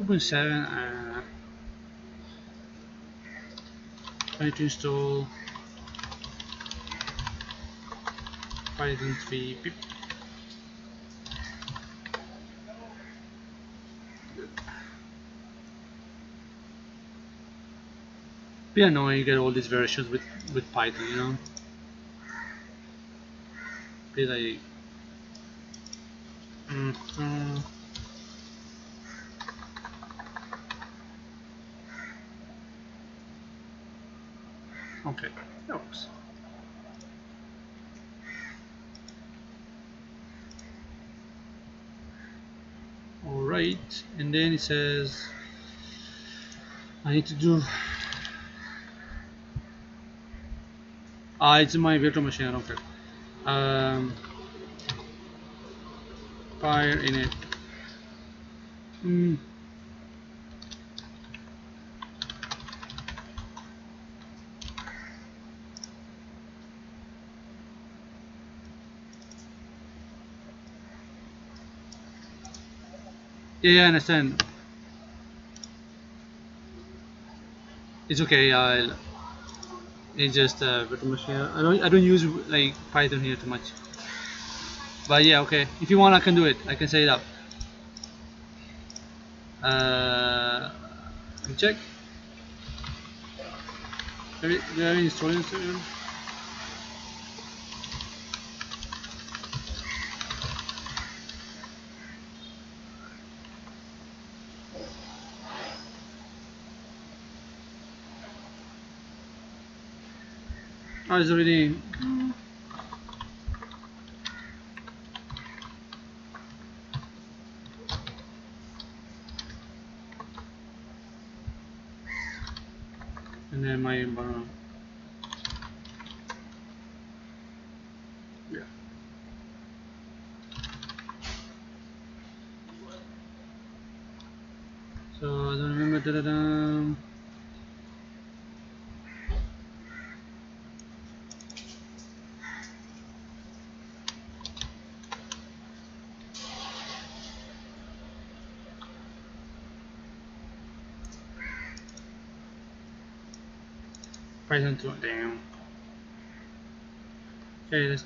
2.7. Trying to install Python 3 pip. Be annoying you get all these versions with Python, you know. Be like okay, that works. Alright, and then it says I need to do it's in my virtual machine, I don't care. Pyre init. Yeah, I understand. It's okay. It's just virtual machine. I don't use like Python here too much. But yeah, okay. If you want, I can do it. I can set it up. Let me check. Do you have any installing? Oh, it's already. And then my environment. Yeah. So I don't remember. Python 2. Damn. Okay, let's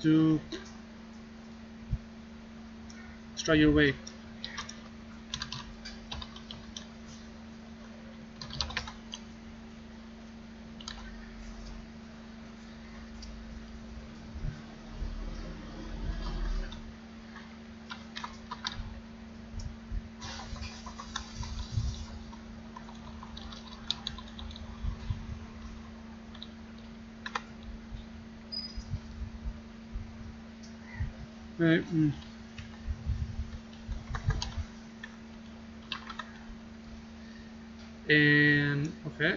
try your way. Okay. And okay.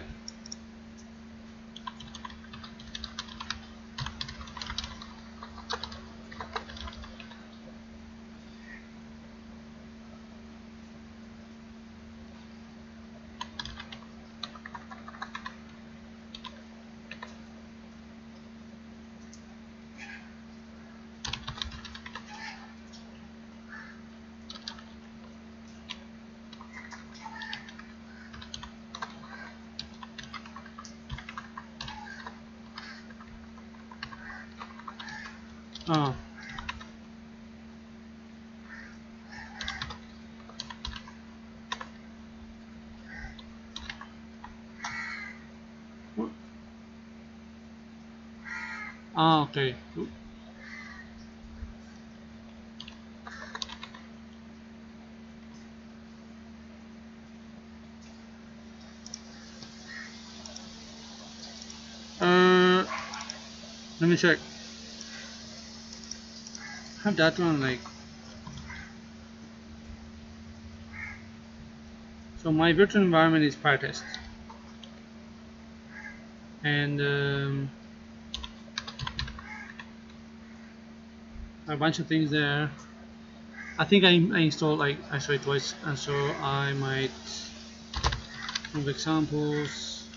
Oh. Ah, okay. Let me check. Have that one like. So my virtual environment is pyre-test, and a bunch of things there. I think I installed like I saw it twice, and so I might move examples.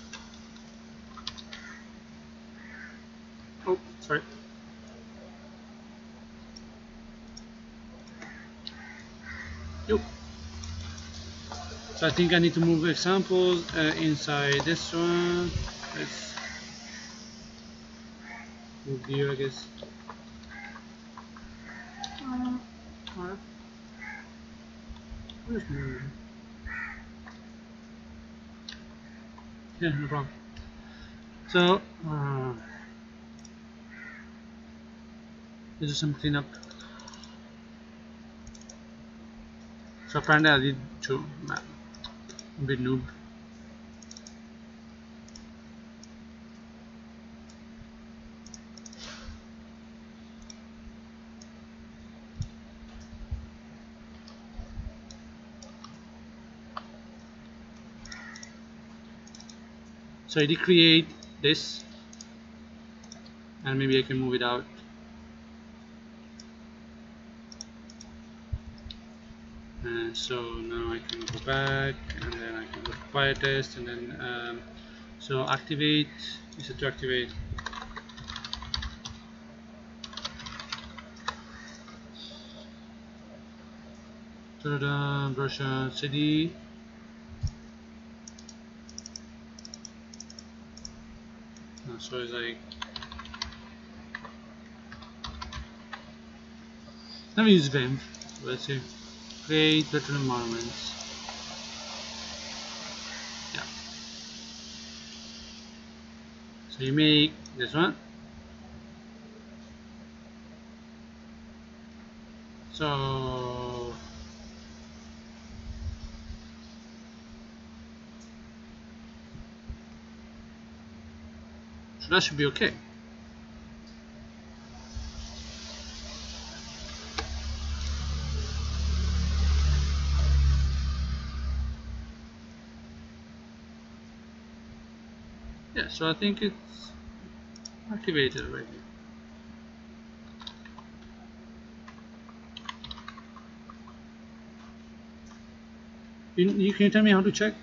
Oh, sorry. Yep. So I think I need to move examples inside this one. Let's move here, I guess. Alright. Just move. Yeah, no problem. So let's do some cleanup. So apparently I did two. A bit noob. So I did create this, and maybe I can move it out. And so now I can go back, and then I can go to fire test, and then so activate. You said to activate. Version CD. So it's like, let me use Vim. Let's see. Create virtual environments. Yeah. So you make this one. So that should be okay. Yeah, so I think it's activated already. You can tell me how to check?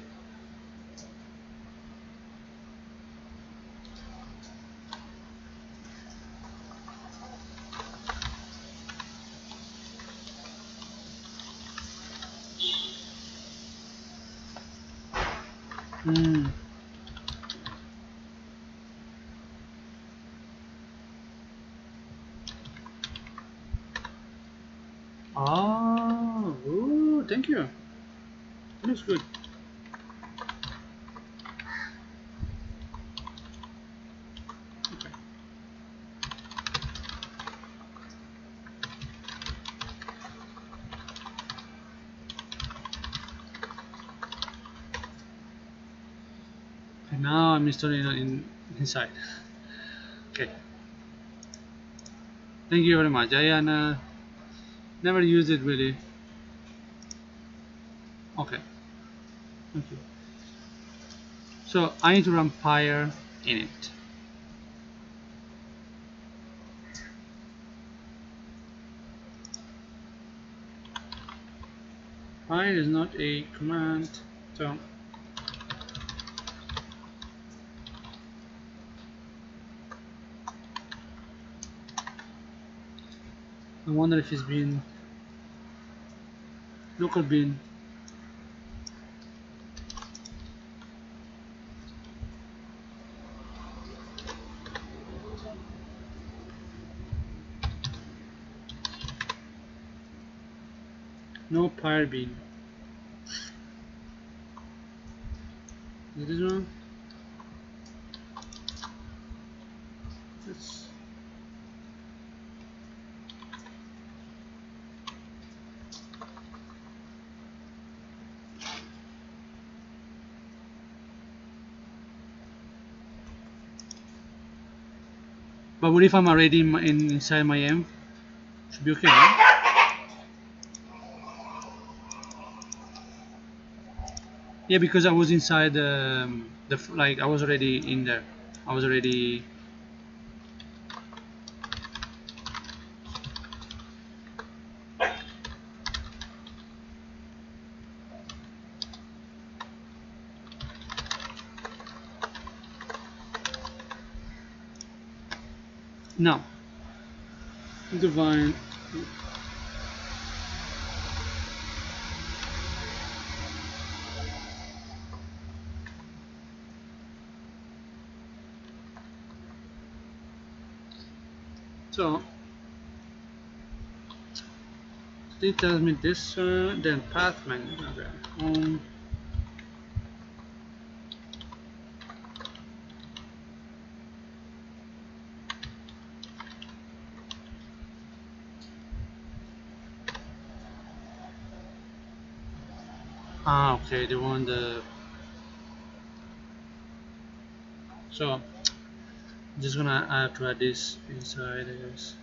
Hmm. Ah, ooh, thank you. It looks good. Okay. And now I'm installing it inside. Okay. Thank you very much, Ayana. Never used it really. Okay, thank you. So I need to run pyre in it. Pyre is not a command, so I wonder if it's been local bin. No pyre bin. Is this one? It's but what if I'm already inside my M? Should be okay, right? Yeah, because I was inside like I was already in there. I was already. No. Divine. So it tells me this, then path manager. Okay, they want the. So just gonna add to add this inside, I guess.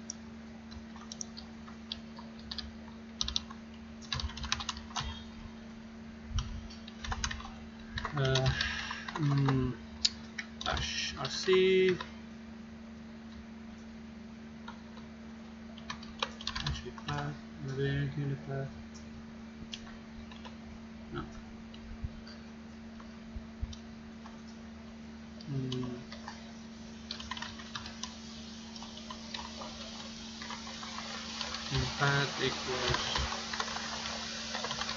Uh, dash RC. Actually, path. Maybe anything in the path. No. Path equals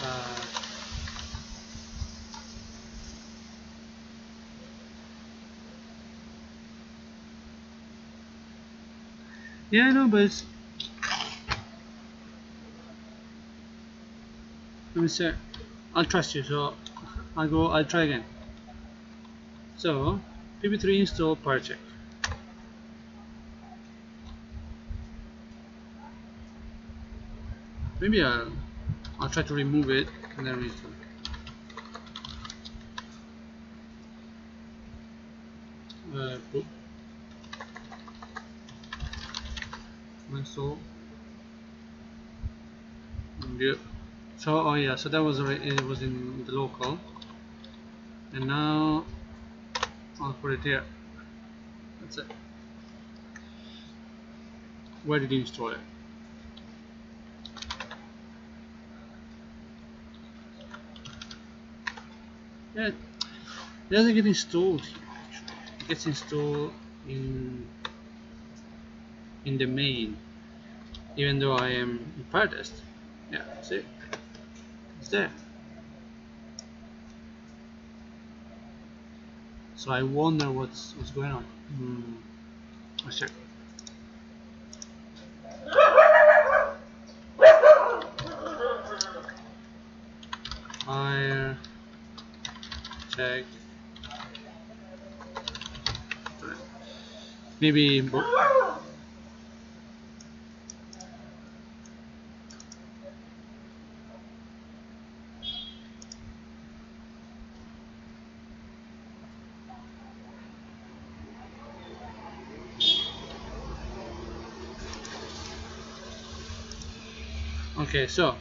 path. Yeah, I know, but it's, let me say, I'll trust you, so I'll try again. So, pb3 install pyre-check. Maybe I'll try to remove it and then reinstall. Boop. Install. Yeah. So, oh yeah, so that was already, it was in the local, and now I'll put it here. That's it. Where did you install it? Yeah, it doesn't get installed here. Actually, it gets installed in the main, even though I am in pyre test. Yeah, see, it's there. So I wonder what's going on. Let's check. Pyre check. Maybe. Okay, so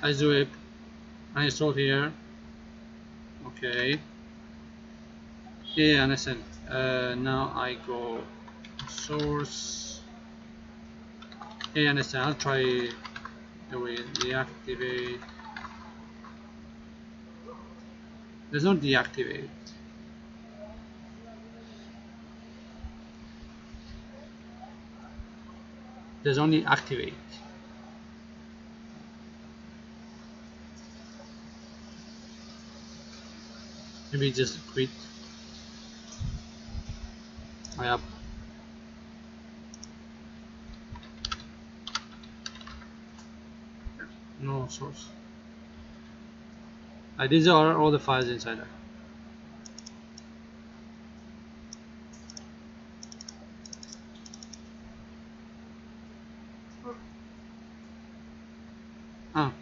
let's do it. I install here. Okay. Yeah, understand. Now I go source. Yeah, understand. I'll try the way deactivate. There's no deactivate. There's only activate. Maybe just quit. Oh, yeah. No source. These are all the files inside there. Ah.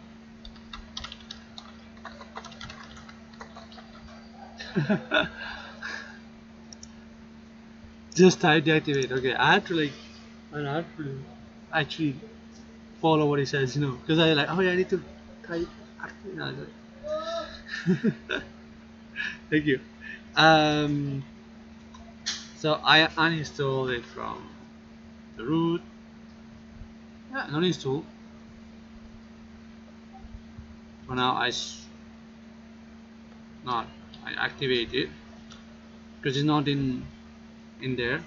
Just type deactivate. Okay, I have to actually follow what he says, because I like, oh yeah, I need to type activate. No, thank you. Um, so I uninstall it from the root. Yeah, no install. For now, not I activate it because it's not in there.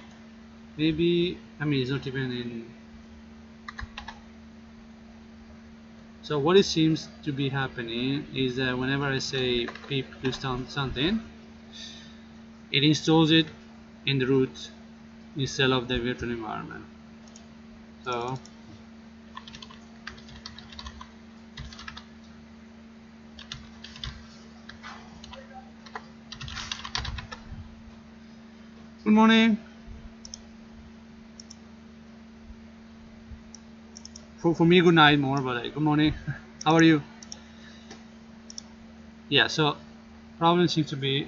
Maybe it's not even in. So what it seems to be happening is that whenever I say pip do something, it installs it in the root instead of the virtual environment. So good morning. For me, good night more, but good morning. How are you? Yeah. So problem seems to be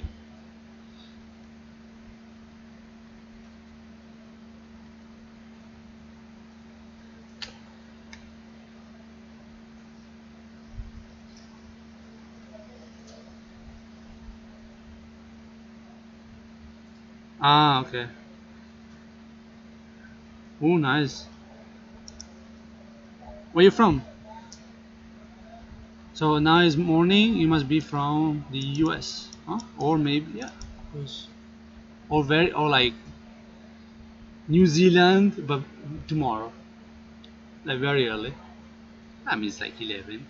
okay. Oh, nice. Where you from? So now is morning. You must be from the U.S. Huh? Or maybe yeah. Or like New Zealand, but tomorrow, like very early. I mean, it's like 11.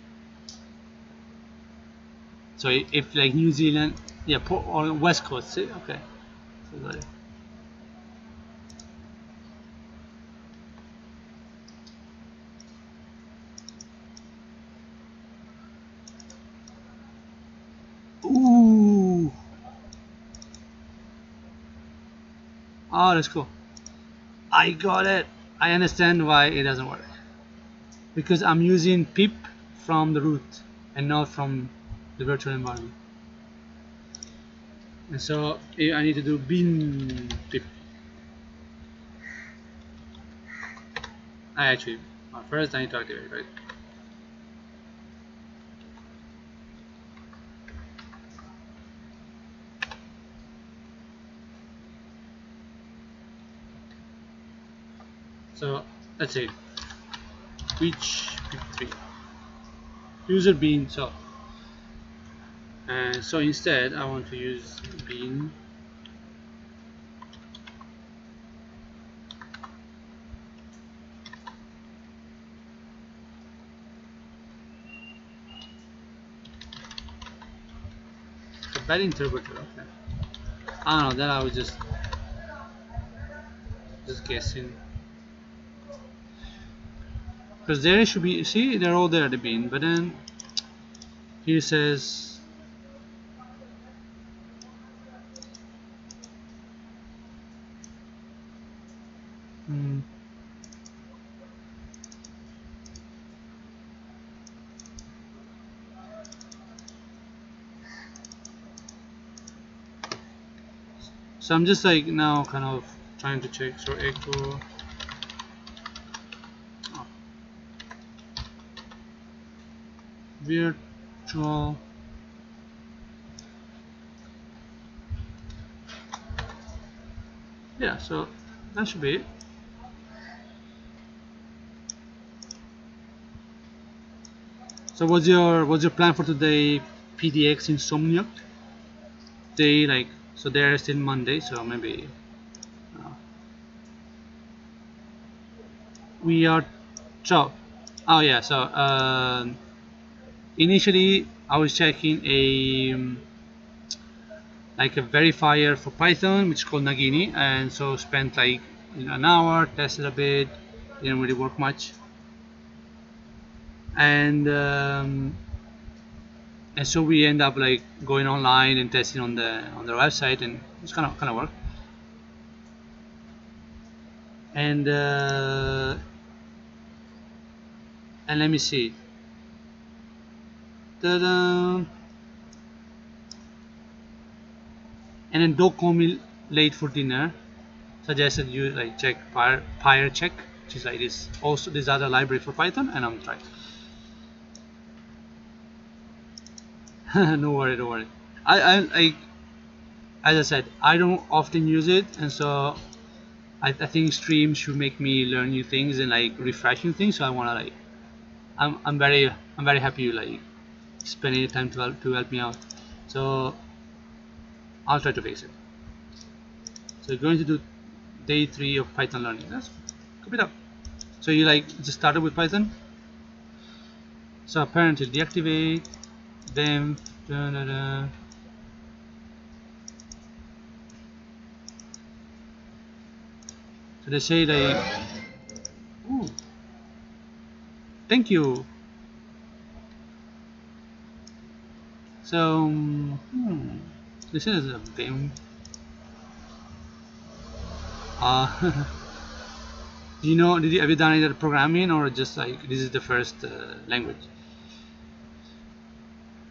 So if like New Zealand, yeah, or West Coast, see? Okay. So like, ooh, oh, that's cool. I got it. I understand why it doesn't work. Because I'm using pip from the root and not from the virtual environment. And so I need to do bin pip. I actually, first I need to activate, right? So let's say which pip3 user bean. So instead I want to use bean a bad interpreter. Okay. I don't know. That I was just guessing. Because there should be, see, they're all there, the bean, but then here says, hmm, so I'm just like now kind of trying to check. So echo, oh, virtual yeah, so that should be it. So what's your plan for today? PDX Insomniac day, like, so they're still Monday, so maybe uh, we are so oh yeah, so initially I was checking a like a verifier for Python, which is called Nagini, and so spent like an hour, tested a bit, didn't really work much, and so we end up like going online and testing on their website, and it's kind of work. And let me see. Ta-da! And then don't call me late for dinner. Suggested you like check pyre-check, which is like this also this other library for Python, and I'm trying. No worry, don't worry. I as I said, I don't often use it, and so I think streams should make me learn new things and like refresh new things. So I wanna like I'm very happy you like spending time to help me out. So I'll try to fix it. So you're going to do day 3 of Python learning. That's keep it up. So you like just started with Python. So apparently deactivate them. Da, da, da. So they say like, ooh, thank you. So this is a Vim. Uh, do you know? Have you done either programming or just like this is the first language?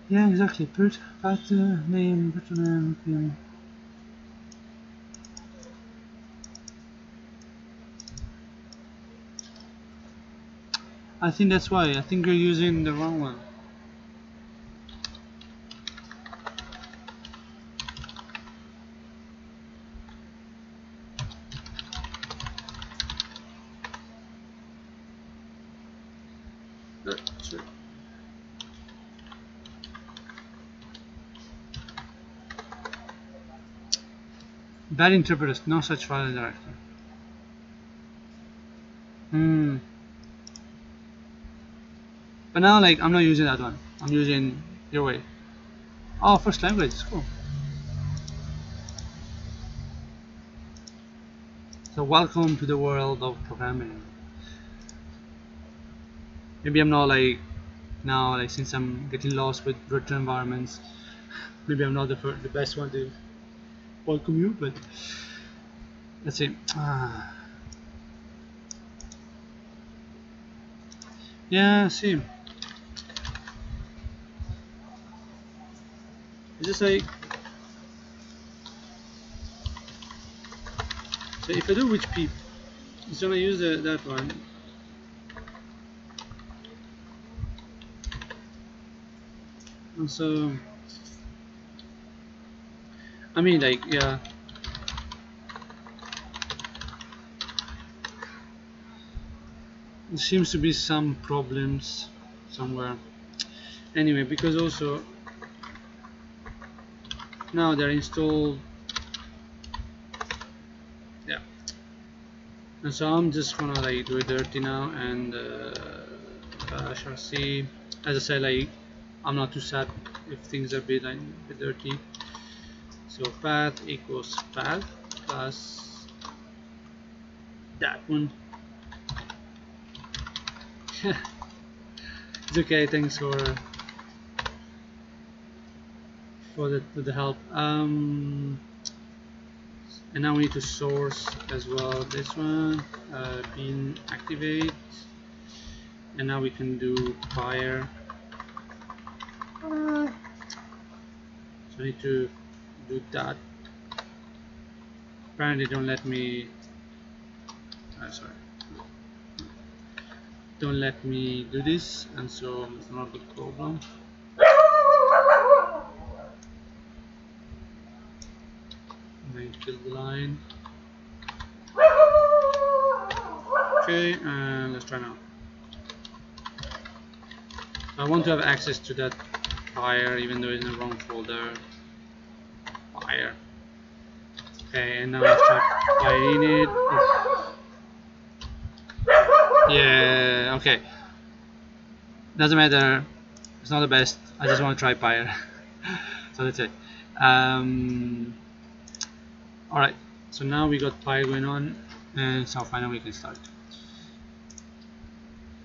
Yeah, exactly. Put path name, virtual name. I think that's why. I think you're using the wrong one. Sorry. Bad interpreters, no such file directory. But now, like, I'm not using that one. I'm using your way. Oh, first language, cool. So welcome to the world of programming. Maybe I'm not like now, like since I'm getting lost with virtual environments. Maybe I'm not the best one to welcome you, but let's see. Yeah, see. It's just like so. If I do which peep, it's gonna use that one. And so, I mean, like, yeah. There seems to be some problems somewhere. Anyway, because also now they're installed. Yeah. And so I'm just gonna like do it dirty now and HRC. As I said, like I'm not too sad if things are a bit dirty. So path equals path plus that one. It's okay. Thanks for the help. And now we need to source as well this one. Pin activate, and now we can do fire. So I need to do that. Apparently, don't let me. Sorry. don't let me do this, and so it's not a big problem. I kill the line. Okay, and let's try now. I want to have access to that pyre even though it's in the wrong folder. Pyre. Okay, and now I start firing it. Yeah, okay. Doesn't matter. It's not the best. I just want to try pyre. So that's it. Alright, so now we got pyre going on, and so finally we can start.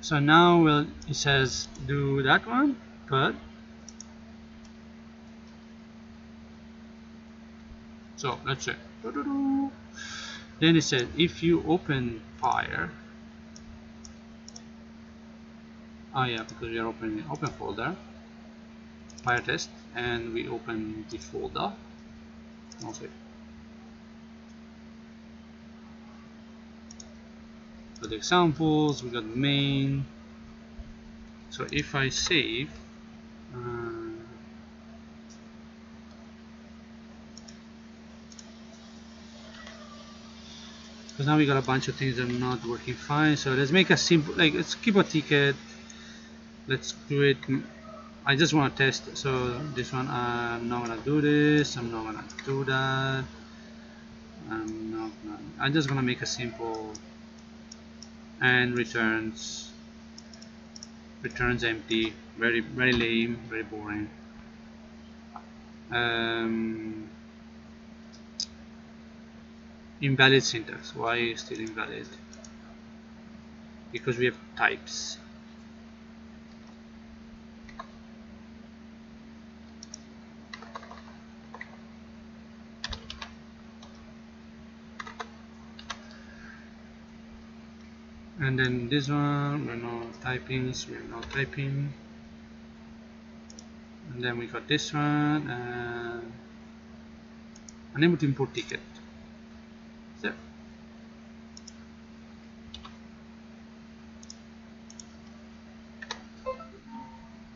So now it says do that one, but so let's check. Then it said if you open pyre, oh yeah, because we are opening open folder, pyre test, and we open the folder. Also, for the examples, we got main. So if I save, because now we got a bunch of things that are not working fine. So let's make a simple, like let's keep a ticket. Let's do it. I just want to test. So this one, I'm not gonna do this. I'm not gonna do that. I'm just gonna make a simple and returns empty. Very lame, very boring. Invalid syntax. Why is still invalid? Because we have types. And then this one, we're not typing, so we're not typing. And then we got this one, unable to import ticket. So,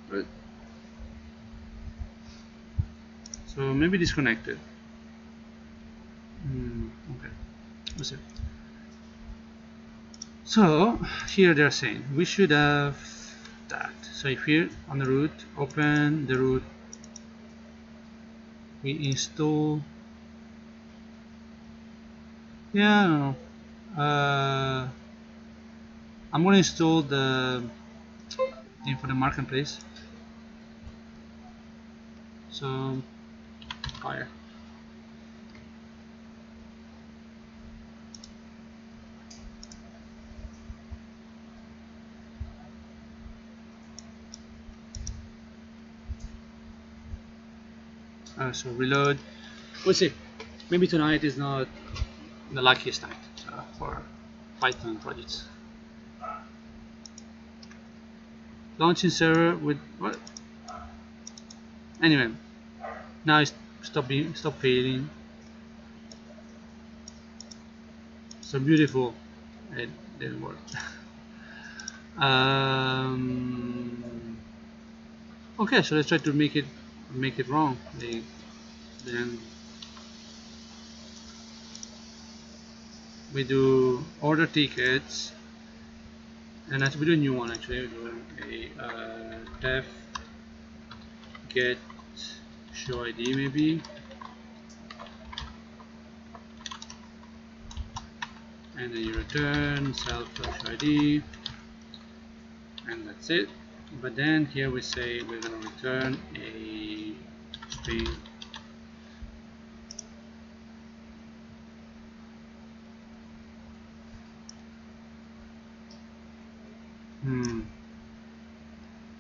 right. So maybe disconnected. Okay, that's it. So here they're saying we should have that. So if here on the root, open the root, we install. Yeah, no. I'm going to install the thing for the marketplace. So fire. So reload. We'll see. Maybe tonight is not the luckiest night for Python projects. Launching server with what? Anyway, now it's stop failing. So beautiful. It didn't work. Okay, so let's try to make it wrong. Then we do order tickets, and we do a new one actually. We do a def get show ID maybe, and then you return self ID, and that's it. But then here we say we're going to return a string.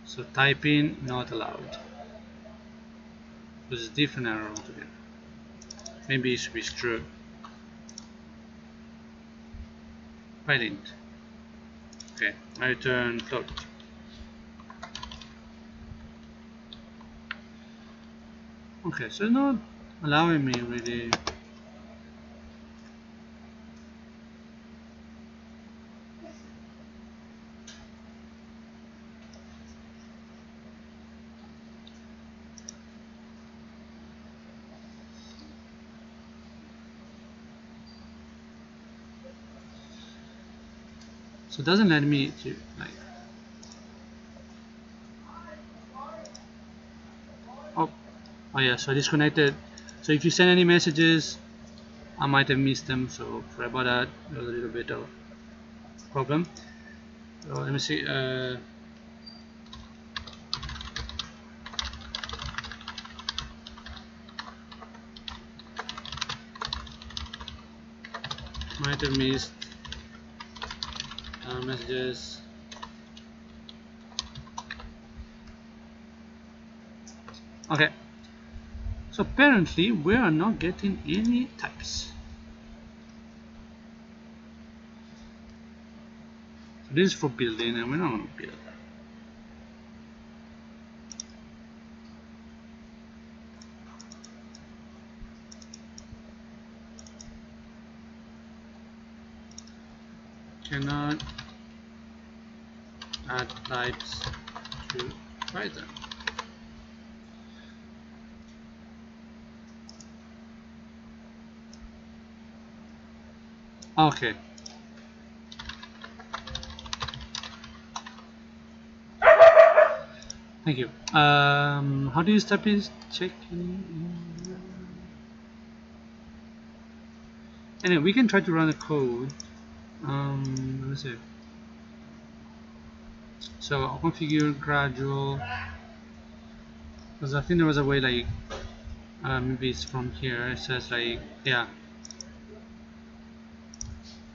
So typing not allowed. This is different error altogether. Maybe it should be true. Pilot. Okay, I return float. Okay, so it's not allowing me really. So it doesn't let me to like. Oh, oh yeah. So I disconnected. So if you send any messages, I might have missed them. So sorry about that. It was a little bit of a problem. So let me see. Might have missed messages. Okay. So apparently we are not getting any types. So this is for building, and we're not going to build. Cannot add types to Python. Okay. Thank you. How do you start this check? Anyway, we can try to run the code. Let me see. So I'll configure gradual, because I think there was a way like maybe it's from here. It says like yeah.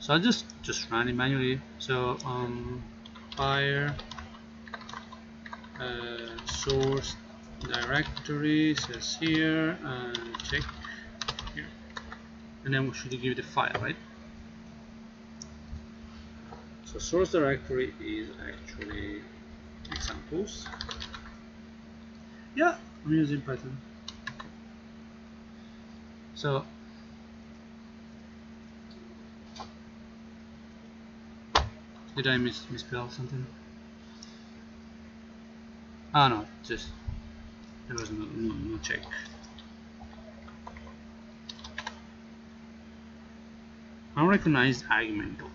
So I'll just run it manually. So fire source directory says here and check here, and then we should give the file, right? So source directory is actually examples. Yeah, I'm using Python. So did I misspell something? Ah no, just there was no check. Unrecognized argument dot.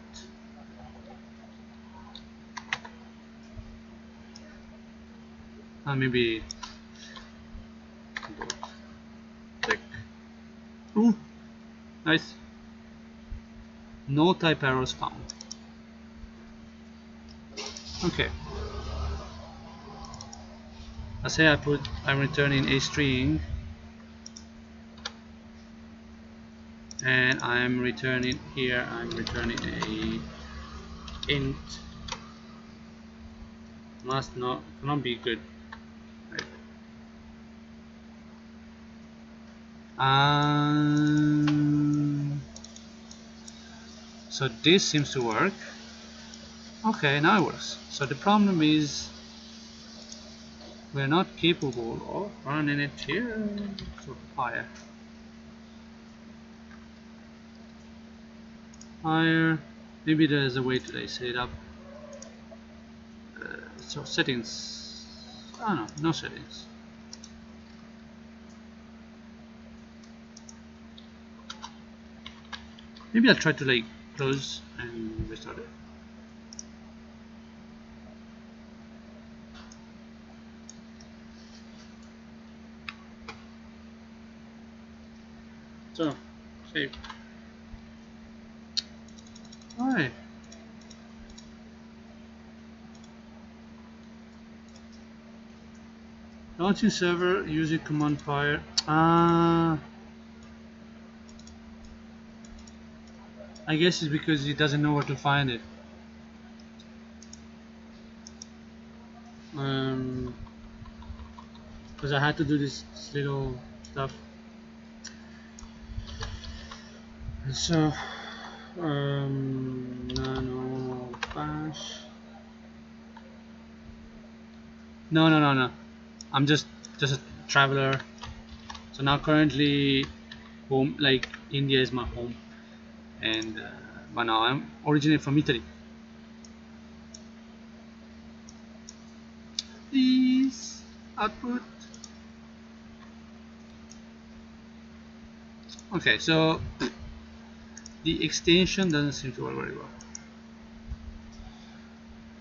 Maybe dot check. Ooh, nice. No type errors found. Okay. I say I'm returning a string, and I'm returning here. I'm returning a int. Cannot be good. Right. So this seems to work. Okay, now it works. So the problem is we're not capable of running it here. So fire. Maybe there's a way to set it up. So settings. Oh no, no settings. Maybe I'll try to like close and restart it. So save. Alright. Launching server using command pyre. I guess it's because he doesn't know where to find it. Because I had to do this little stuff. So nano bash. No. I'm just a traveler. So now currently home, like India is my home, and but now I'm originally from Italy. Please output. Okay, so the extension doesn't seem to work very well.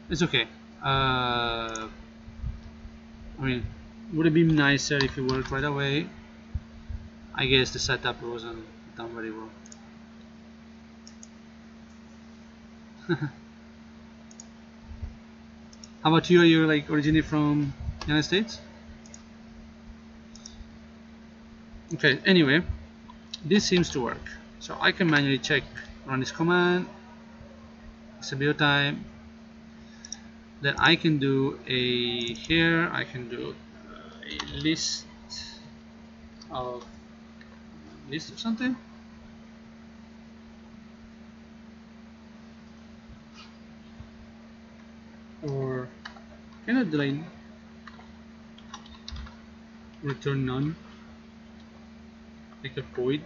It's okay. I mean, would it be nicer if it worked right away? I guess the setup wasn't done very well. How about you? Are you like originally from United States? Okay, anyway, this seems to work. So I can manually check, run this command, it's a build time. Then I can do a here, I can do a of list of something. Or can I do like return none? Like a void?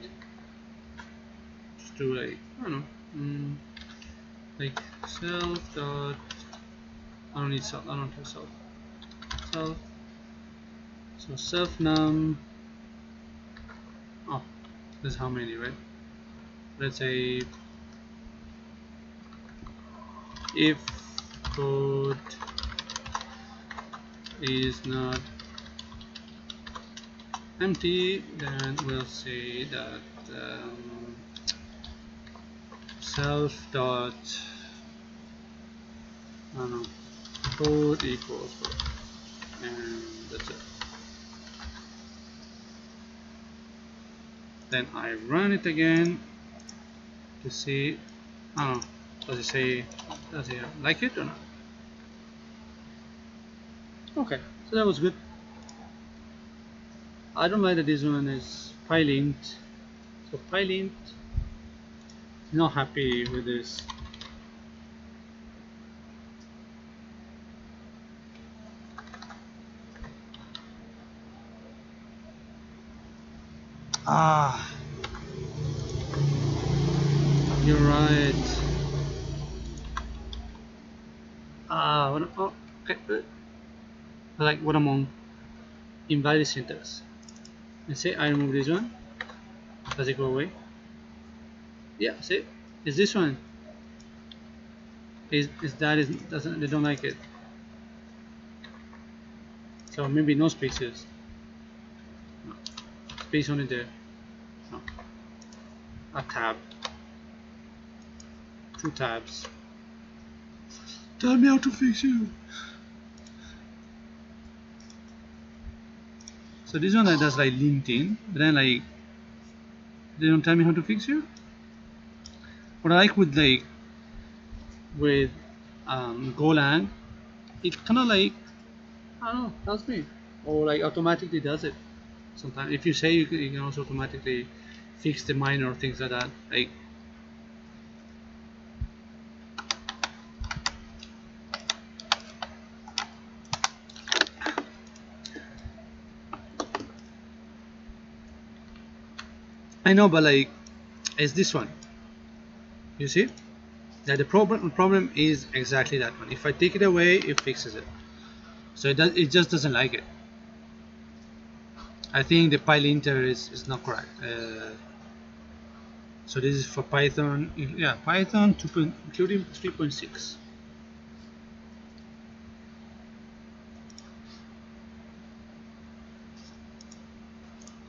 Just do like, I don't know. Like self dot, I don't need self, I don't have self. Self, so self num, oh, that's how many, right? Let's say if code is not empty, then we'll say that self dot, I don't know, code equals code, and that's it. Then I run it again to see, I don't know, does it say, does it like it or not? Okay, so that was good. I don't like that this one is pylint. So pylint not happy with this. Ah, you're right. Ah, oh, okay. Like what among invalid syntax. Let's say I remove this one. Does it go away? Yeah. See, is this one? Is that is doesn't they don't like it? So maybe no spaces. No. Space only there. No. A tab. Two tabs. Tell me how to fix it. So this one that does like linting, but then like they don't tell me how to fix it. What I like with Golang, it kind of like I don't know, tells me, or like automatically does it. Sometimes if you say you can also automatically fix the minor things like that. Like I know, but like it's this one. You see that the problem is exactly that one. If I take it away, it fixes it. So it just doesn't like it. I think the pylinter is not correct. So this is for Python. Yeah, Python 2. Including 3.6.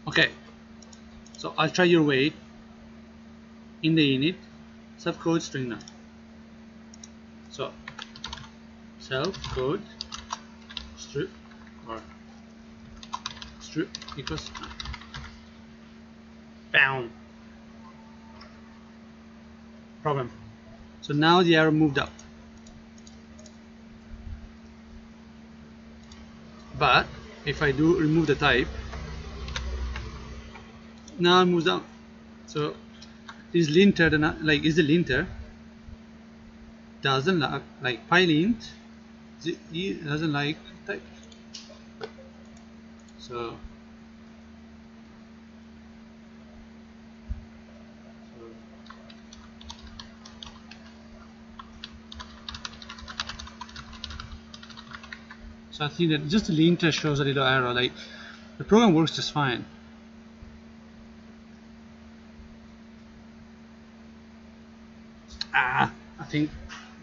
Okay, so I'll try your weight in the init self code string none. So self code strip or strip equals none. Bound problem. So now the arrow moved up, but if I do remove the type, now it moves down. So this linter, like is the linter doesn't like pylint, it doesn't like type. So I think that just the linter shows a little error. Like the program works just fine. I think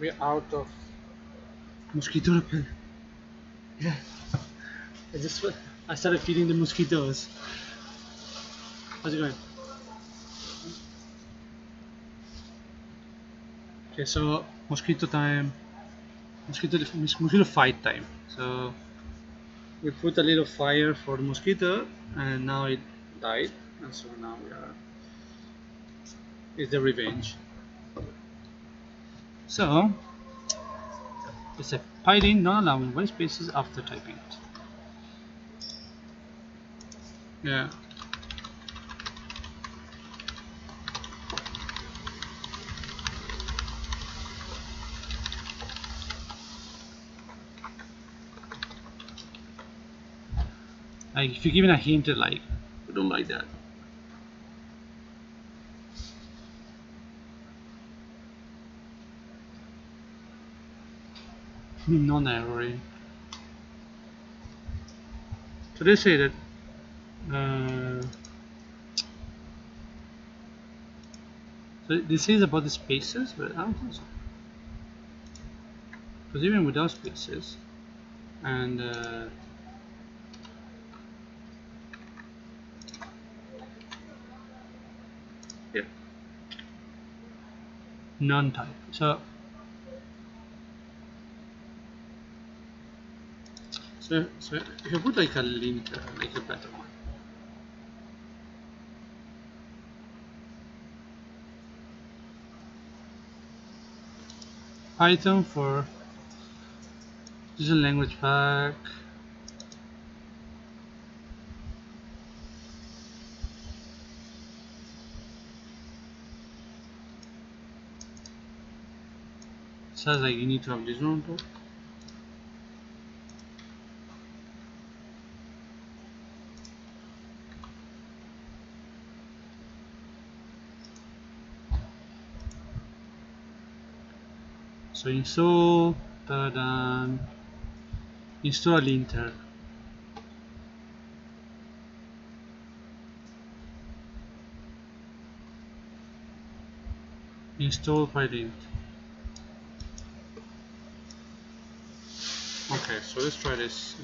we're out of Mosquito repellent. Yeah. I started feeding the mosquitoes. How's it going? Okay, so mosquito time. Mosquito fight time. So we put a little fire for the mosquito, and now it died, and so now we are. It's the revenge. So it's a pyre not allowing white spaces after typing it. Yeah. Like if you're given a hint, like we don't like that. Non-erroring. So they say that so this is about the spaces, but I don't think so. Because even without spaces, and yeah, non-type. So if you put like a linker, like a better one. Python for user language pack. It says like you need to have this one too. So install install a linter. Install pylint. Okay, so let's try this.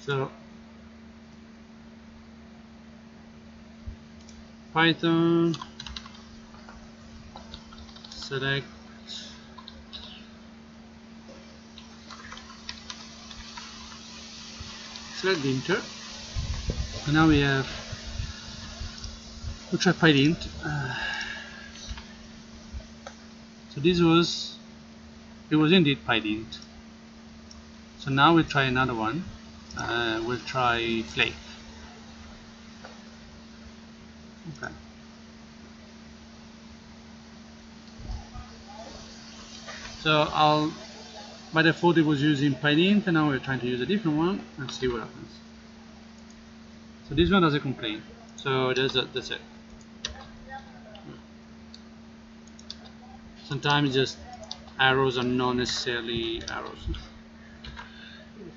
So Python select linter, and now we have we'll try pylint. So this was it was indeed pylint. So now we'll try another one. We'll try flake. Okay. So by default it was using pylint, and now we're trying to use a different one and see what happens. So this one doesn't complain. So that's it. Sometimes just arrows are not necessarily arrows.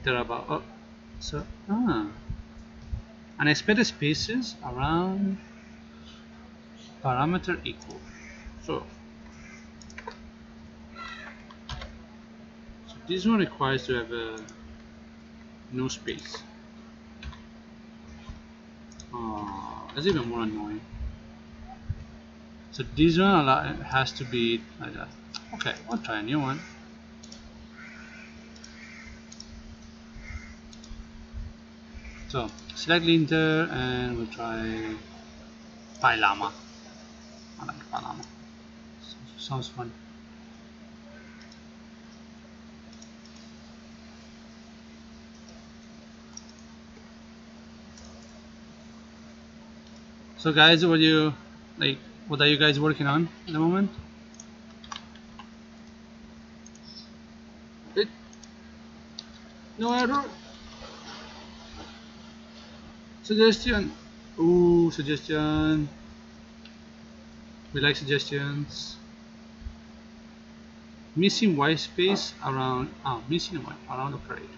They're about unexpected spaces around parameter equal. So this one requires to have no space. That's even more annoying. So this one has to be like that. Okay, I'll try a new one. So select linter and we'll try pylama. I like pylama. Sounds fun. So guys, what are you guys working on at the moment? No error. Suggestion. Ooh, suggestion. We like suggestions. Missing white space around. Missing one around operator.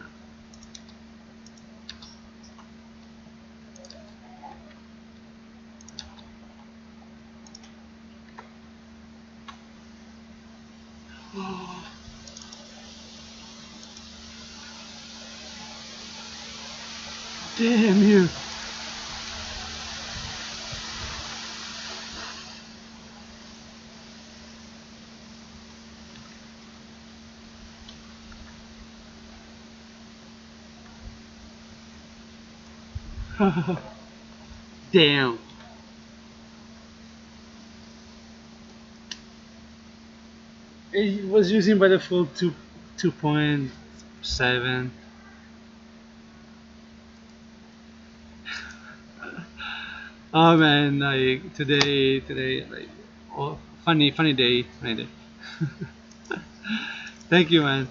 Damn you! Damn. It was using by default 2.7. Oh man, like today, like, oh, funny day, funny day. Thank you, man.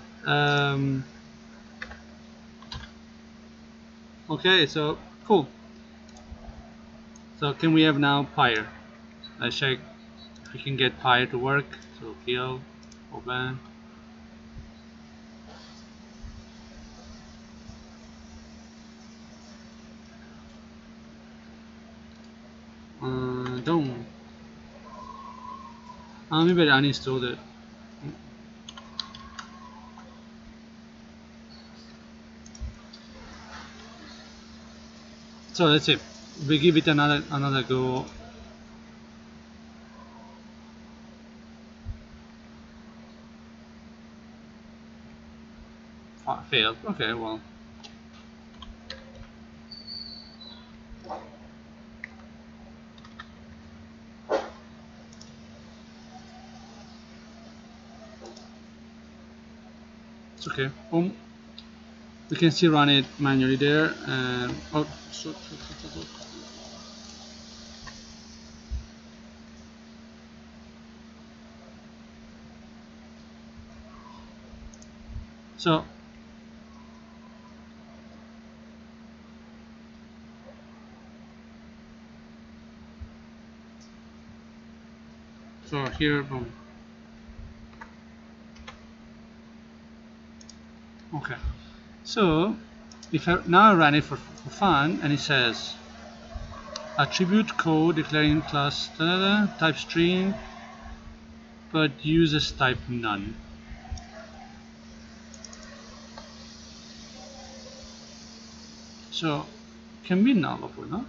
Okay, so cool. So can we have now Pyre? Let's check if we can get Pyre to work. So kill, open. Don't. Maybe I uninstalled it. So that's it. We give it another go. Failed. Okay, well. It's okay. We can still run it manually there. Oh, so here, boom. Okay. So if I now run it for fun, and it says attribute code declaring class type string, but uses type none. So can be nullable, no?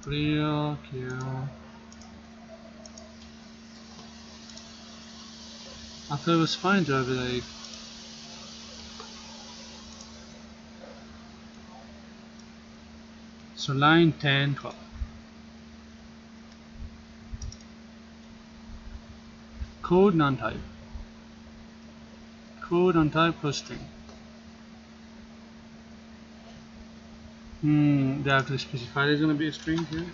Clear, kill. I thought it was fine to have it like. So line 10, 12. Code non-type. Code non-type plus string. They have to specify there's gonna be a string here.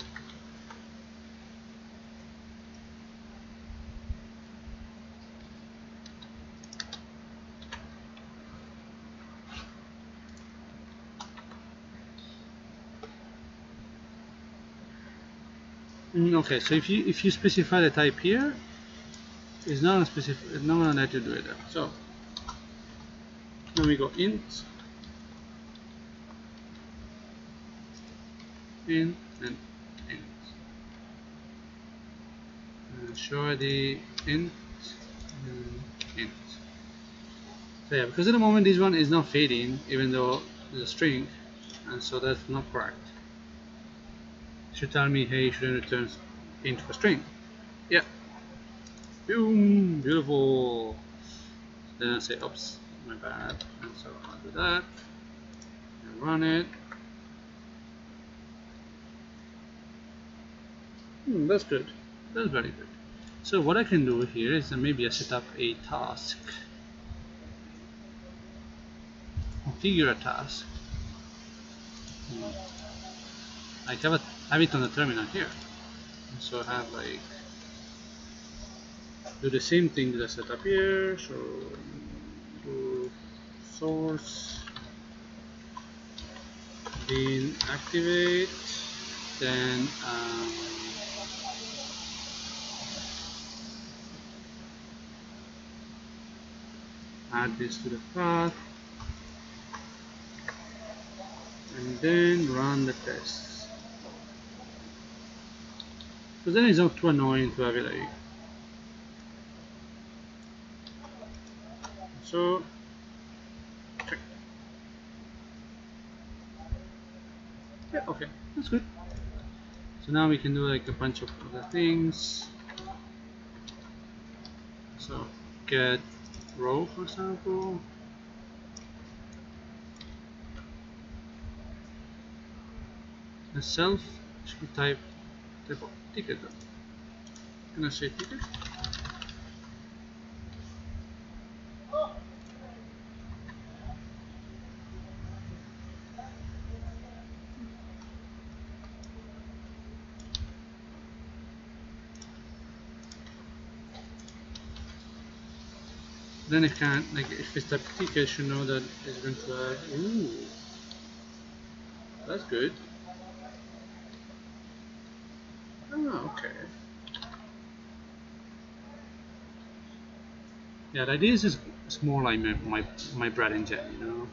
Okay, so if you specify the type here, it's not gonna it's not gonna let you do it there. So then we go int, and int. Show the int, int. So yeah, because at the moment this one is not fading, even though it's a string, and so that's not correct. It should tell me, hey, you shouldn't return int for string. Yeah. Boom, beautiful. Then I say, oops, my bad. And so I'll do that and run it. That's good. That's very good. So what I can do here is maybe I set up a task. Configure a task. I have it on the terminal here. So I have like do the same thing that I set up here. So do source, then activate, then add this to the path, and then run the tests. Because then it's not too annoying to have it like so. Okay. Yeah, okay, that's good. So now we can do like a bunch of other things. So get row, for example. The self should type of ticket. Can I say ticket? Then it can, like, if it's type ticket, it should know that it's going to have. Ooh, that's good. Oh, okay. Yeah, the idea is more like my bread and jam, you know.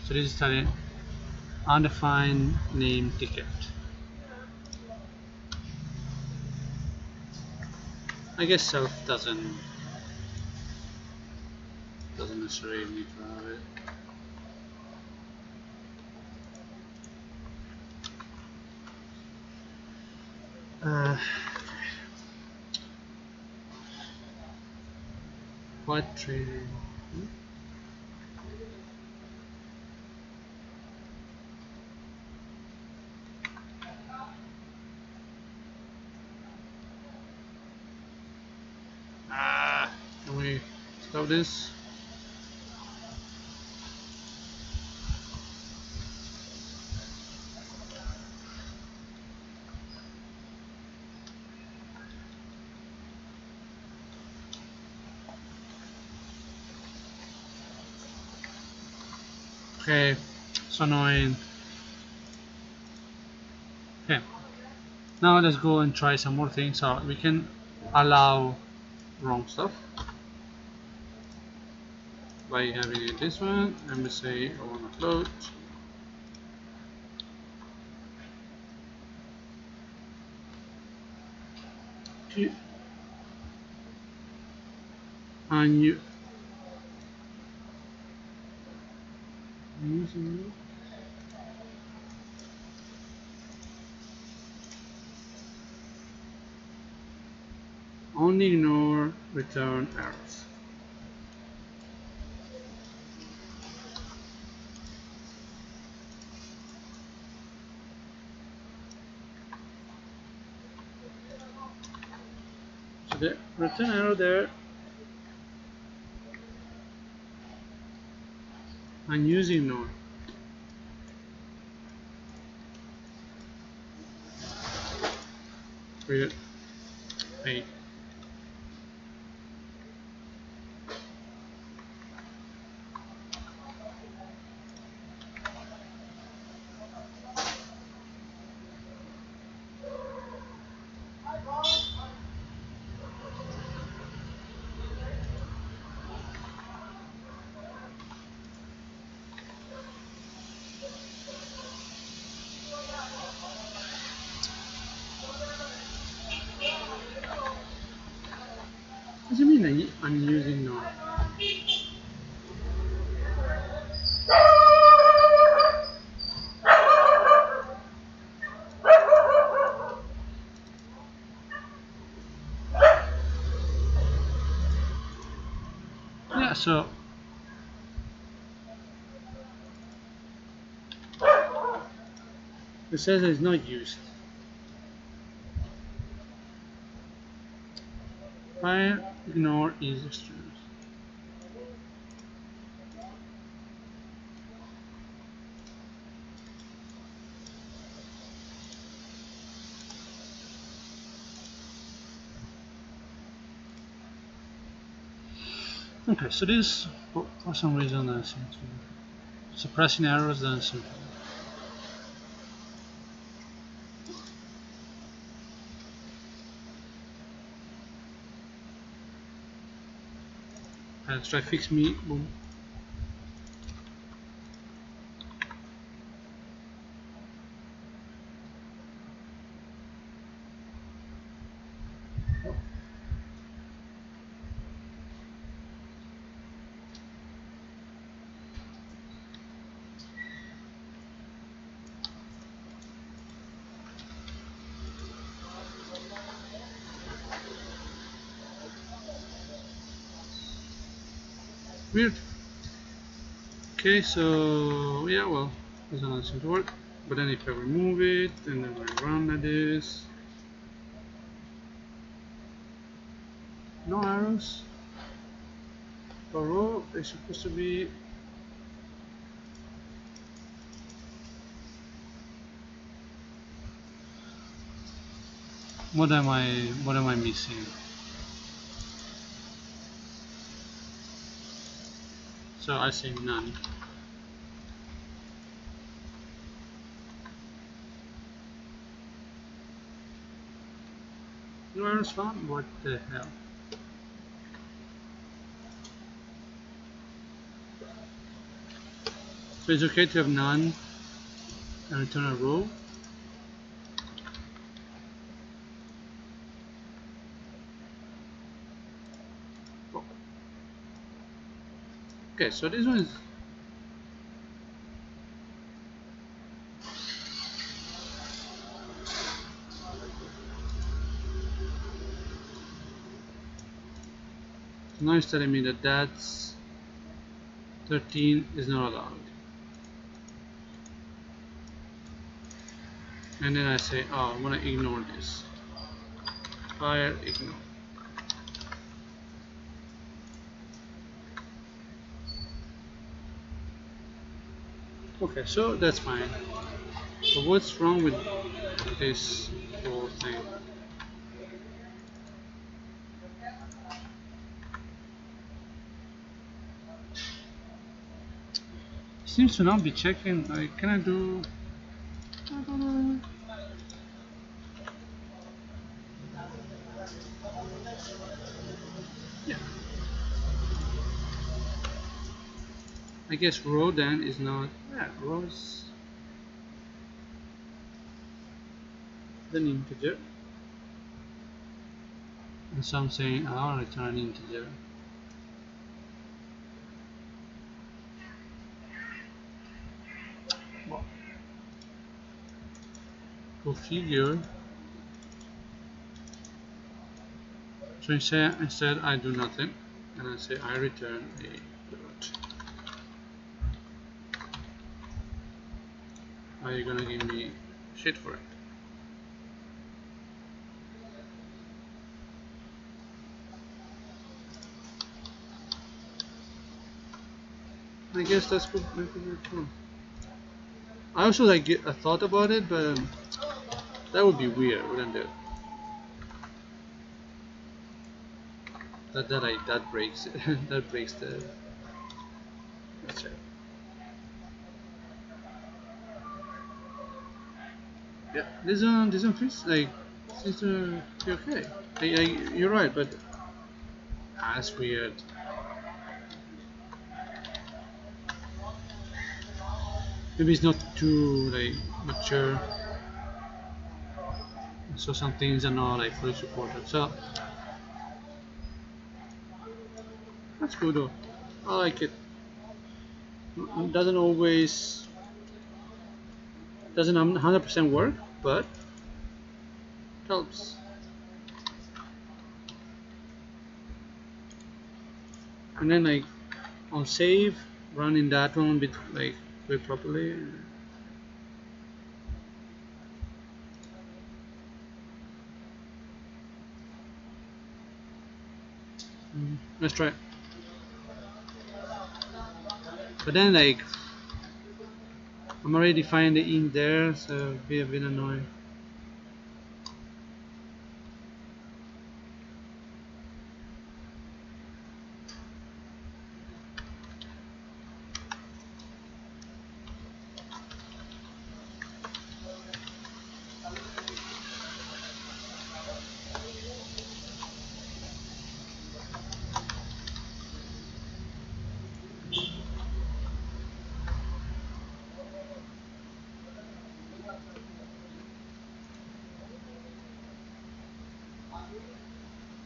So this is telling undefined name ticket. I guess self doesn't necessarily need to have it. What trading? Can we stop this? Okay, so annoying. Okay, now let's go and try some more things. So we can allow wrong stuff by having it this one, and we say I want to float. And you using only ignore return errors. So the return error there, and use ignore. Wait. What do you mean I'm using no? Yeah, so it says it's not used. Fire ignore is external. Okay, so this for some reason I seem to suppressing errors doesn't seem to. Let's try fix me. Boom. Weird. Okay, so yeah, well, this one doesn't work. But then if I remove it and then I run like this, no arrows. For row, it's supposed to be. What am I missing? So I say none. No arrows found? What the hell? So it's okay to have none and return a row. Oh. Okay, so this one is. Now it's telling me that that's 13 is not allowed. And then I say, oh, I'm gonna ignore this. Fire, ignore. Okay, so that's fine. But what's wrong with this whole thing? Seems to not be checking. Like, can I do? I don't know. Yeah. I guess row then is not. Yeah, row is an integer. And so I'm saying I'll return an integer. Well, configure. So instead I do nothing, and I say I return a float. Are you gonna give me shit for it? I guess that's good. I also like I thought about it, but that would be weird, wouldn't it? That breaks it. That breaks the. Let's check. Yeah, this one feels like seems to be okay. You're right, but that's weird. Maybe it's not too like mature, so some things are not like fully supported. So that's cool though. I like it. Doesn't always doesn't 100% work, but it helps. And then like on save, running that one bit like do it properly. Let's try it. But then like I'm already defining the int there, so it'll be a bit annoying.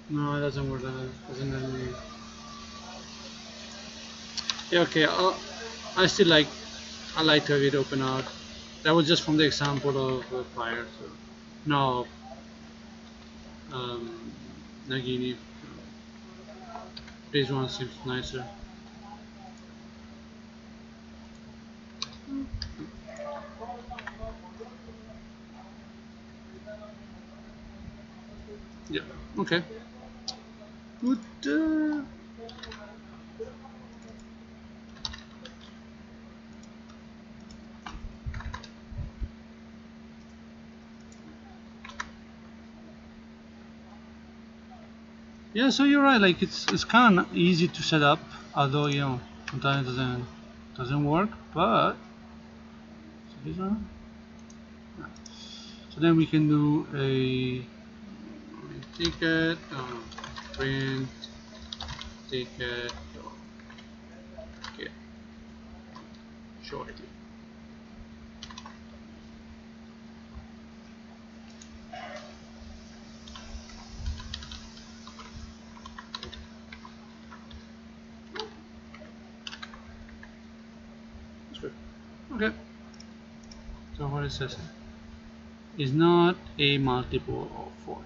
No, it doesn't work. Doesn't let me. Yeah, okay. I still like. I like to have it open out. That was just from the example of fire. So no, um, Nagini. This one seems nicer. Yeah. Okay. Good. Yeah. So you're right. Like it's kind of easy to set up, although sometimes it doesn't work. But so this one. Yeah. So then we can do a ticket, print ticket, get shortly. That's good. Okay. So what it says is not a multiple of 4.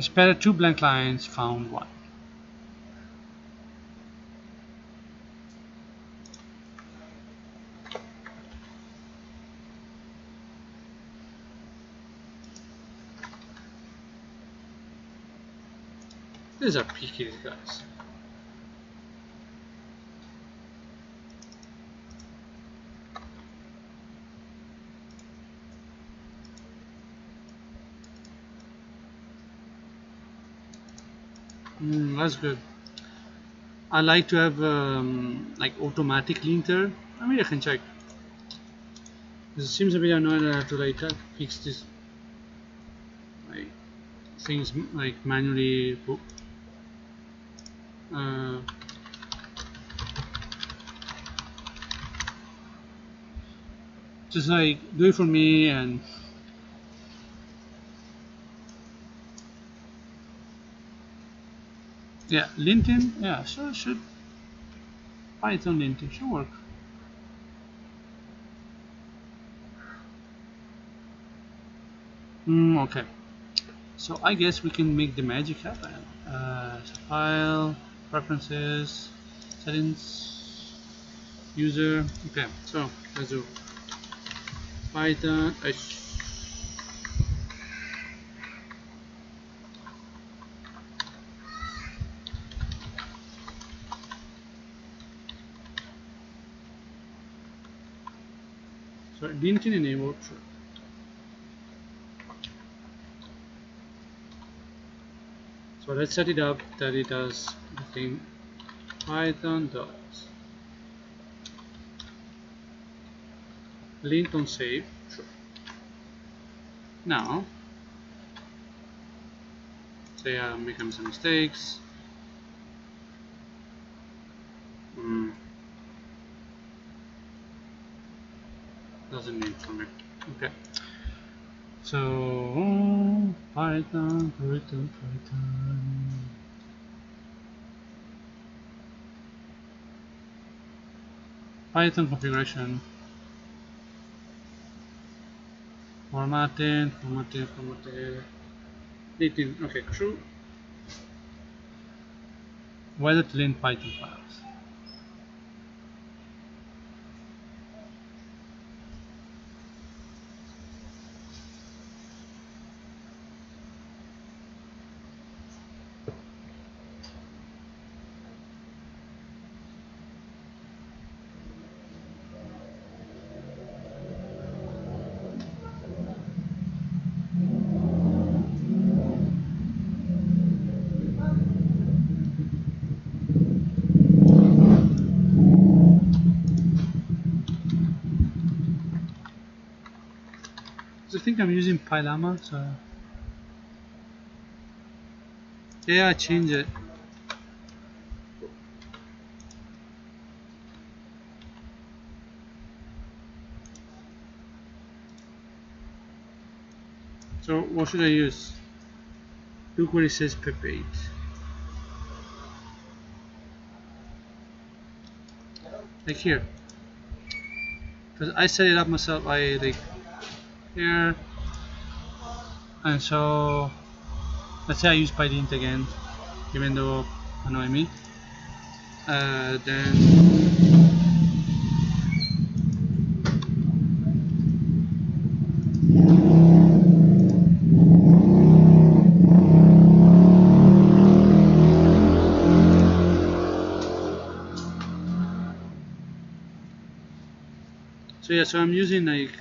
Spare 2 blank lines, found 1. These are picky, these guys. That's good. I like to have like automatic linter. I mean, I can check. It seems a bit annoying that I have to like fix this like things like manually. Uh, just like do it for me and yeah, linting. Yeah, so it should Python linting should work. Okay. So I guess we can make the magic happen. So file, preferences, settings, user. Okay, so let's do Python. So didn't enable. Sure. So let's set it up that it does the thing Python does lint on save. Sure. Now say I'm making some mistakes. Doesn't need from it. Okay. So Python. Python configuration. Formatting. Dating. Okay, true. Whether to link Python files. think I'm using Pylama, so yeah, I changed it. So what should I use? Look where it says Pep8. Like here. Because I set it up myself, I like here, and so let's say I use PyDint again, even though annoy me. Then so yeah, so I'm using like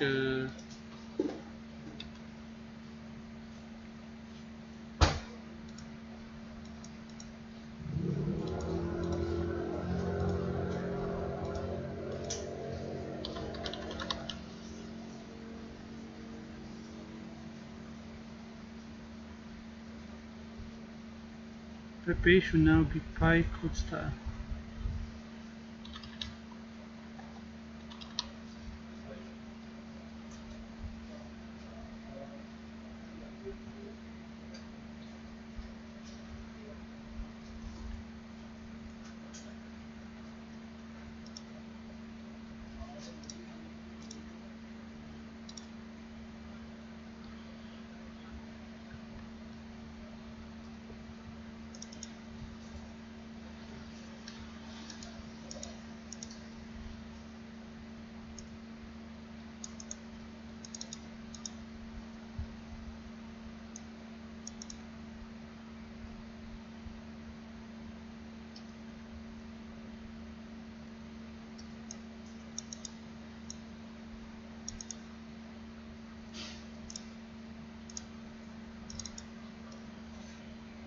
Pep8 should now be Py code style.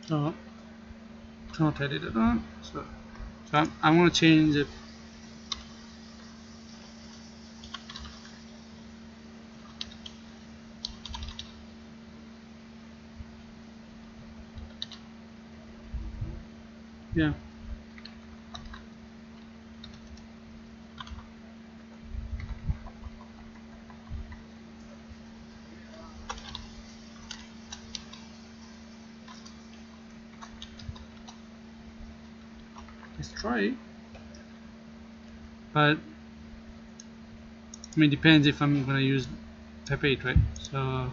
So cannot edit it on. So I'm gonna change it. Yeah. Let's try. But I mean, depends if I'm gonna use Pep8, right? So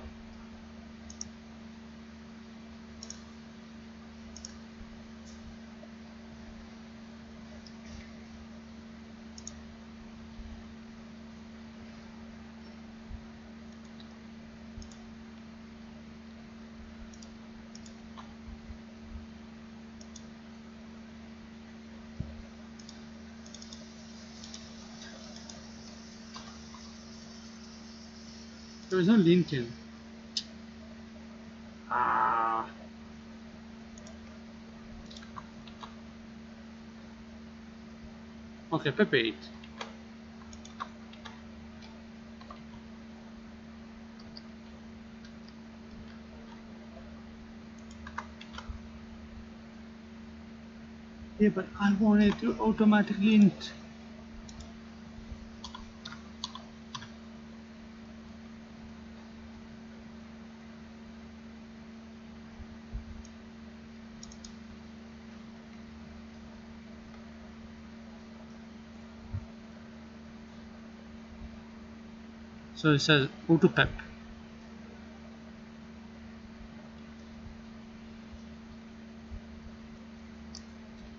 there is no linting. Ah. Okay, Pep8. Yeah, but I want it to automatically lint. So it says auto pep.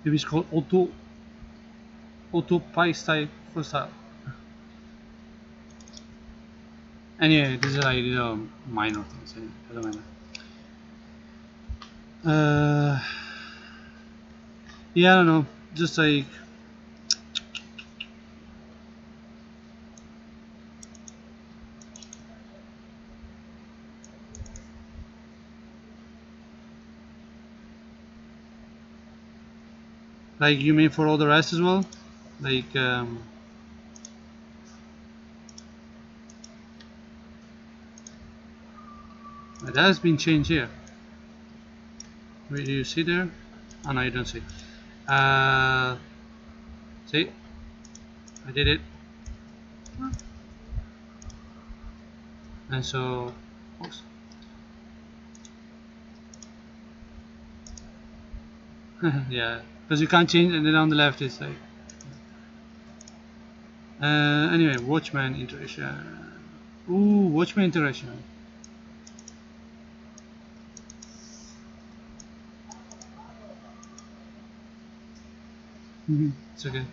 Maybe it's called auto py style for style. Anyway, this is like minor things. Anyway, doesn't matter. Yeah, I don't know. Just like you mean for all the rest as well, like that has been changed here. Wait, do you see there? Oh no, you don't see. See, I did it. And so, oops. Yeah, because you can't change, and then on the left it's like. Anyway, Watchman iteration. Ooh, Watchman iteration. It's okay.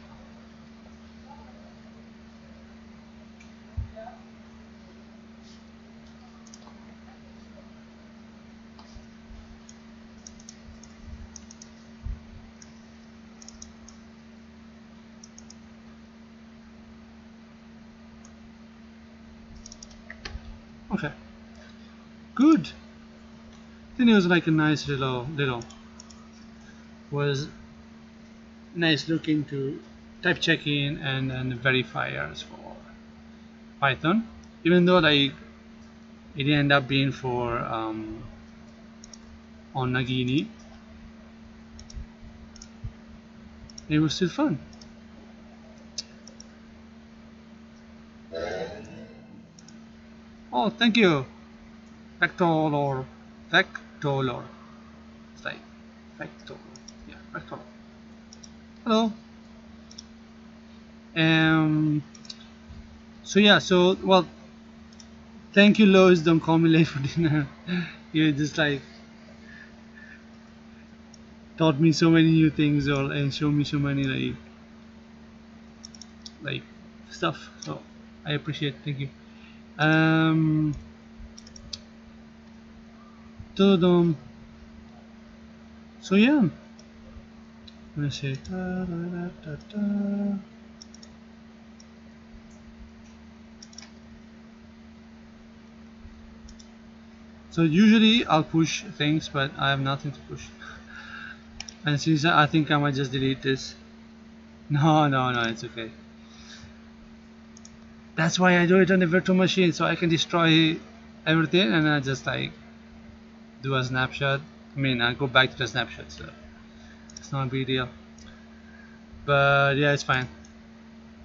Okay, good. Then it was like a nice little was nice looking to type checking and verifiers for Python. Even though like it didn't end up being for on Nagini, it was still fun. Oh, thank you, Vector Vector. It's like Vector, yeah, Vector. Hello. Um. So yeah. So well, thank you, Lois. Don't call me late for dinner. You just like taught me so many new things, or and showed me so many like stuff. So I appreciate. Thank you. Um. So yeah. Let me see. So usually I'll push things, but I have nothing to push. And since I think I might just delete this. No, no, no, it's okay. That's why I do it on the virtual machine, so I can destroy everything and I just like do a snapshot. I mean, I go back to the snapshot, so it's not a big deal. But yeah, it's fine.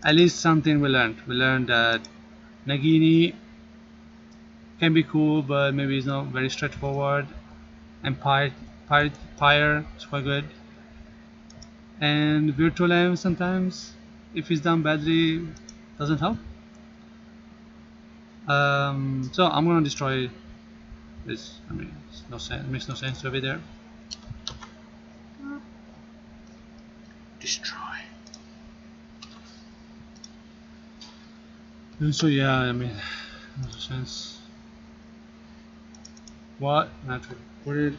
At least something we learned. We learned that Nagini can be cool, but maybe it's not very straightforward. And Pyre is quite good. And virtual M sometimes, if it's done badly, doesn't help. So I'm gonna destroy this. I mean, it's no sense. It makes no sense to have it there. Destroy. And so yeah, I mean, no sense. What? Not to put it.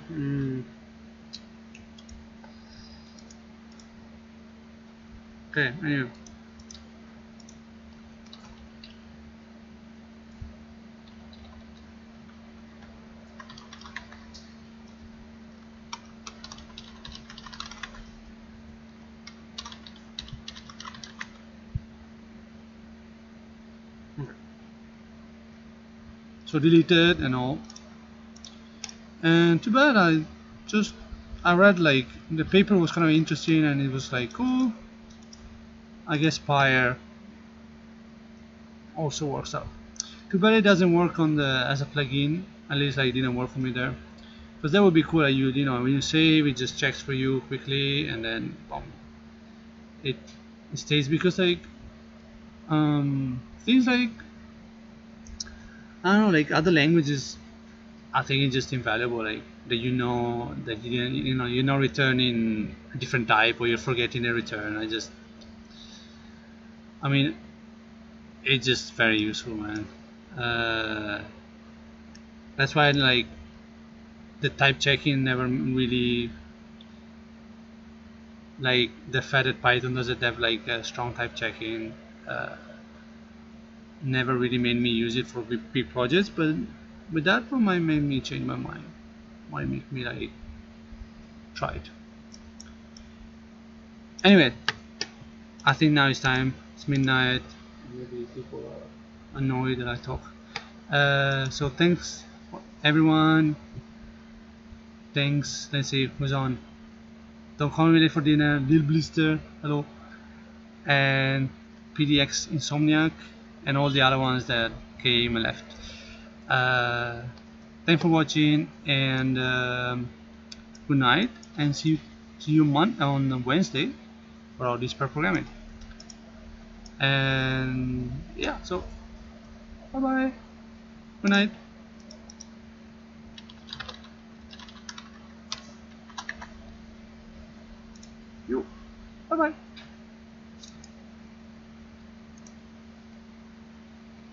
Okay. Anyway. Okay. So deleted and all. And too bad I read like the paper was kind of interesting and it was like cool. I guess Pyre also works out. Too bad it doesn't work on the as a plugin. At least like, it didn't work for me there. Because that would be cool. Like you know when you save, it just checks for you quickly and then boom, it, it stays. Because like things like I don't know, like other languages, I think it's just invaluable. Like that you know that you're not returning a different type or you're forgetting a return. I mean, it's just very useful, man. Uh, that's why like the type checking never really like the fact that Python doesn't have like a strong type checking uh, never really made me use it for big projects, but with that one might make me change my mind. Might make me like try it. Anyway, I think now it's time. It's midnight. Maybe people are annoyed that I talk. So thanks everyone. Thanks. Let's see who's on. Don't call me late for dinner. Lil Blister. Hello. And PDX Insomniac. And all the other ones that came and left. Uh, Thanks for watching and good night. And see you on Wednesday for all this pair programming. And yeah, so bye bye. Good night. You. Bye bye.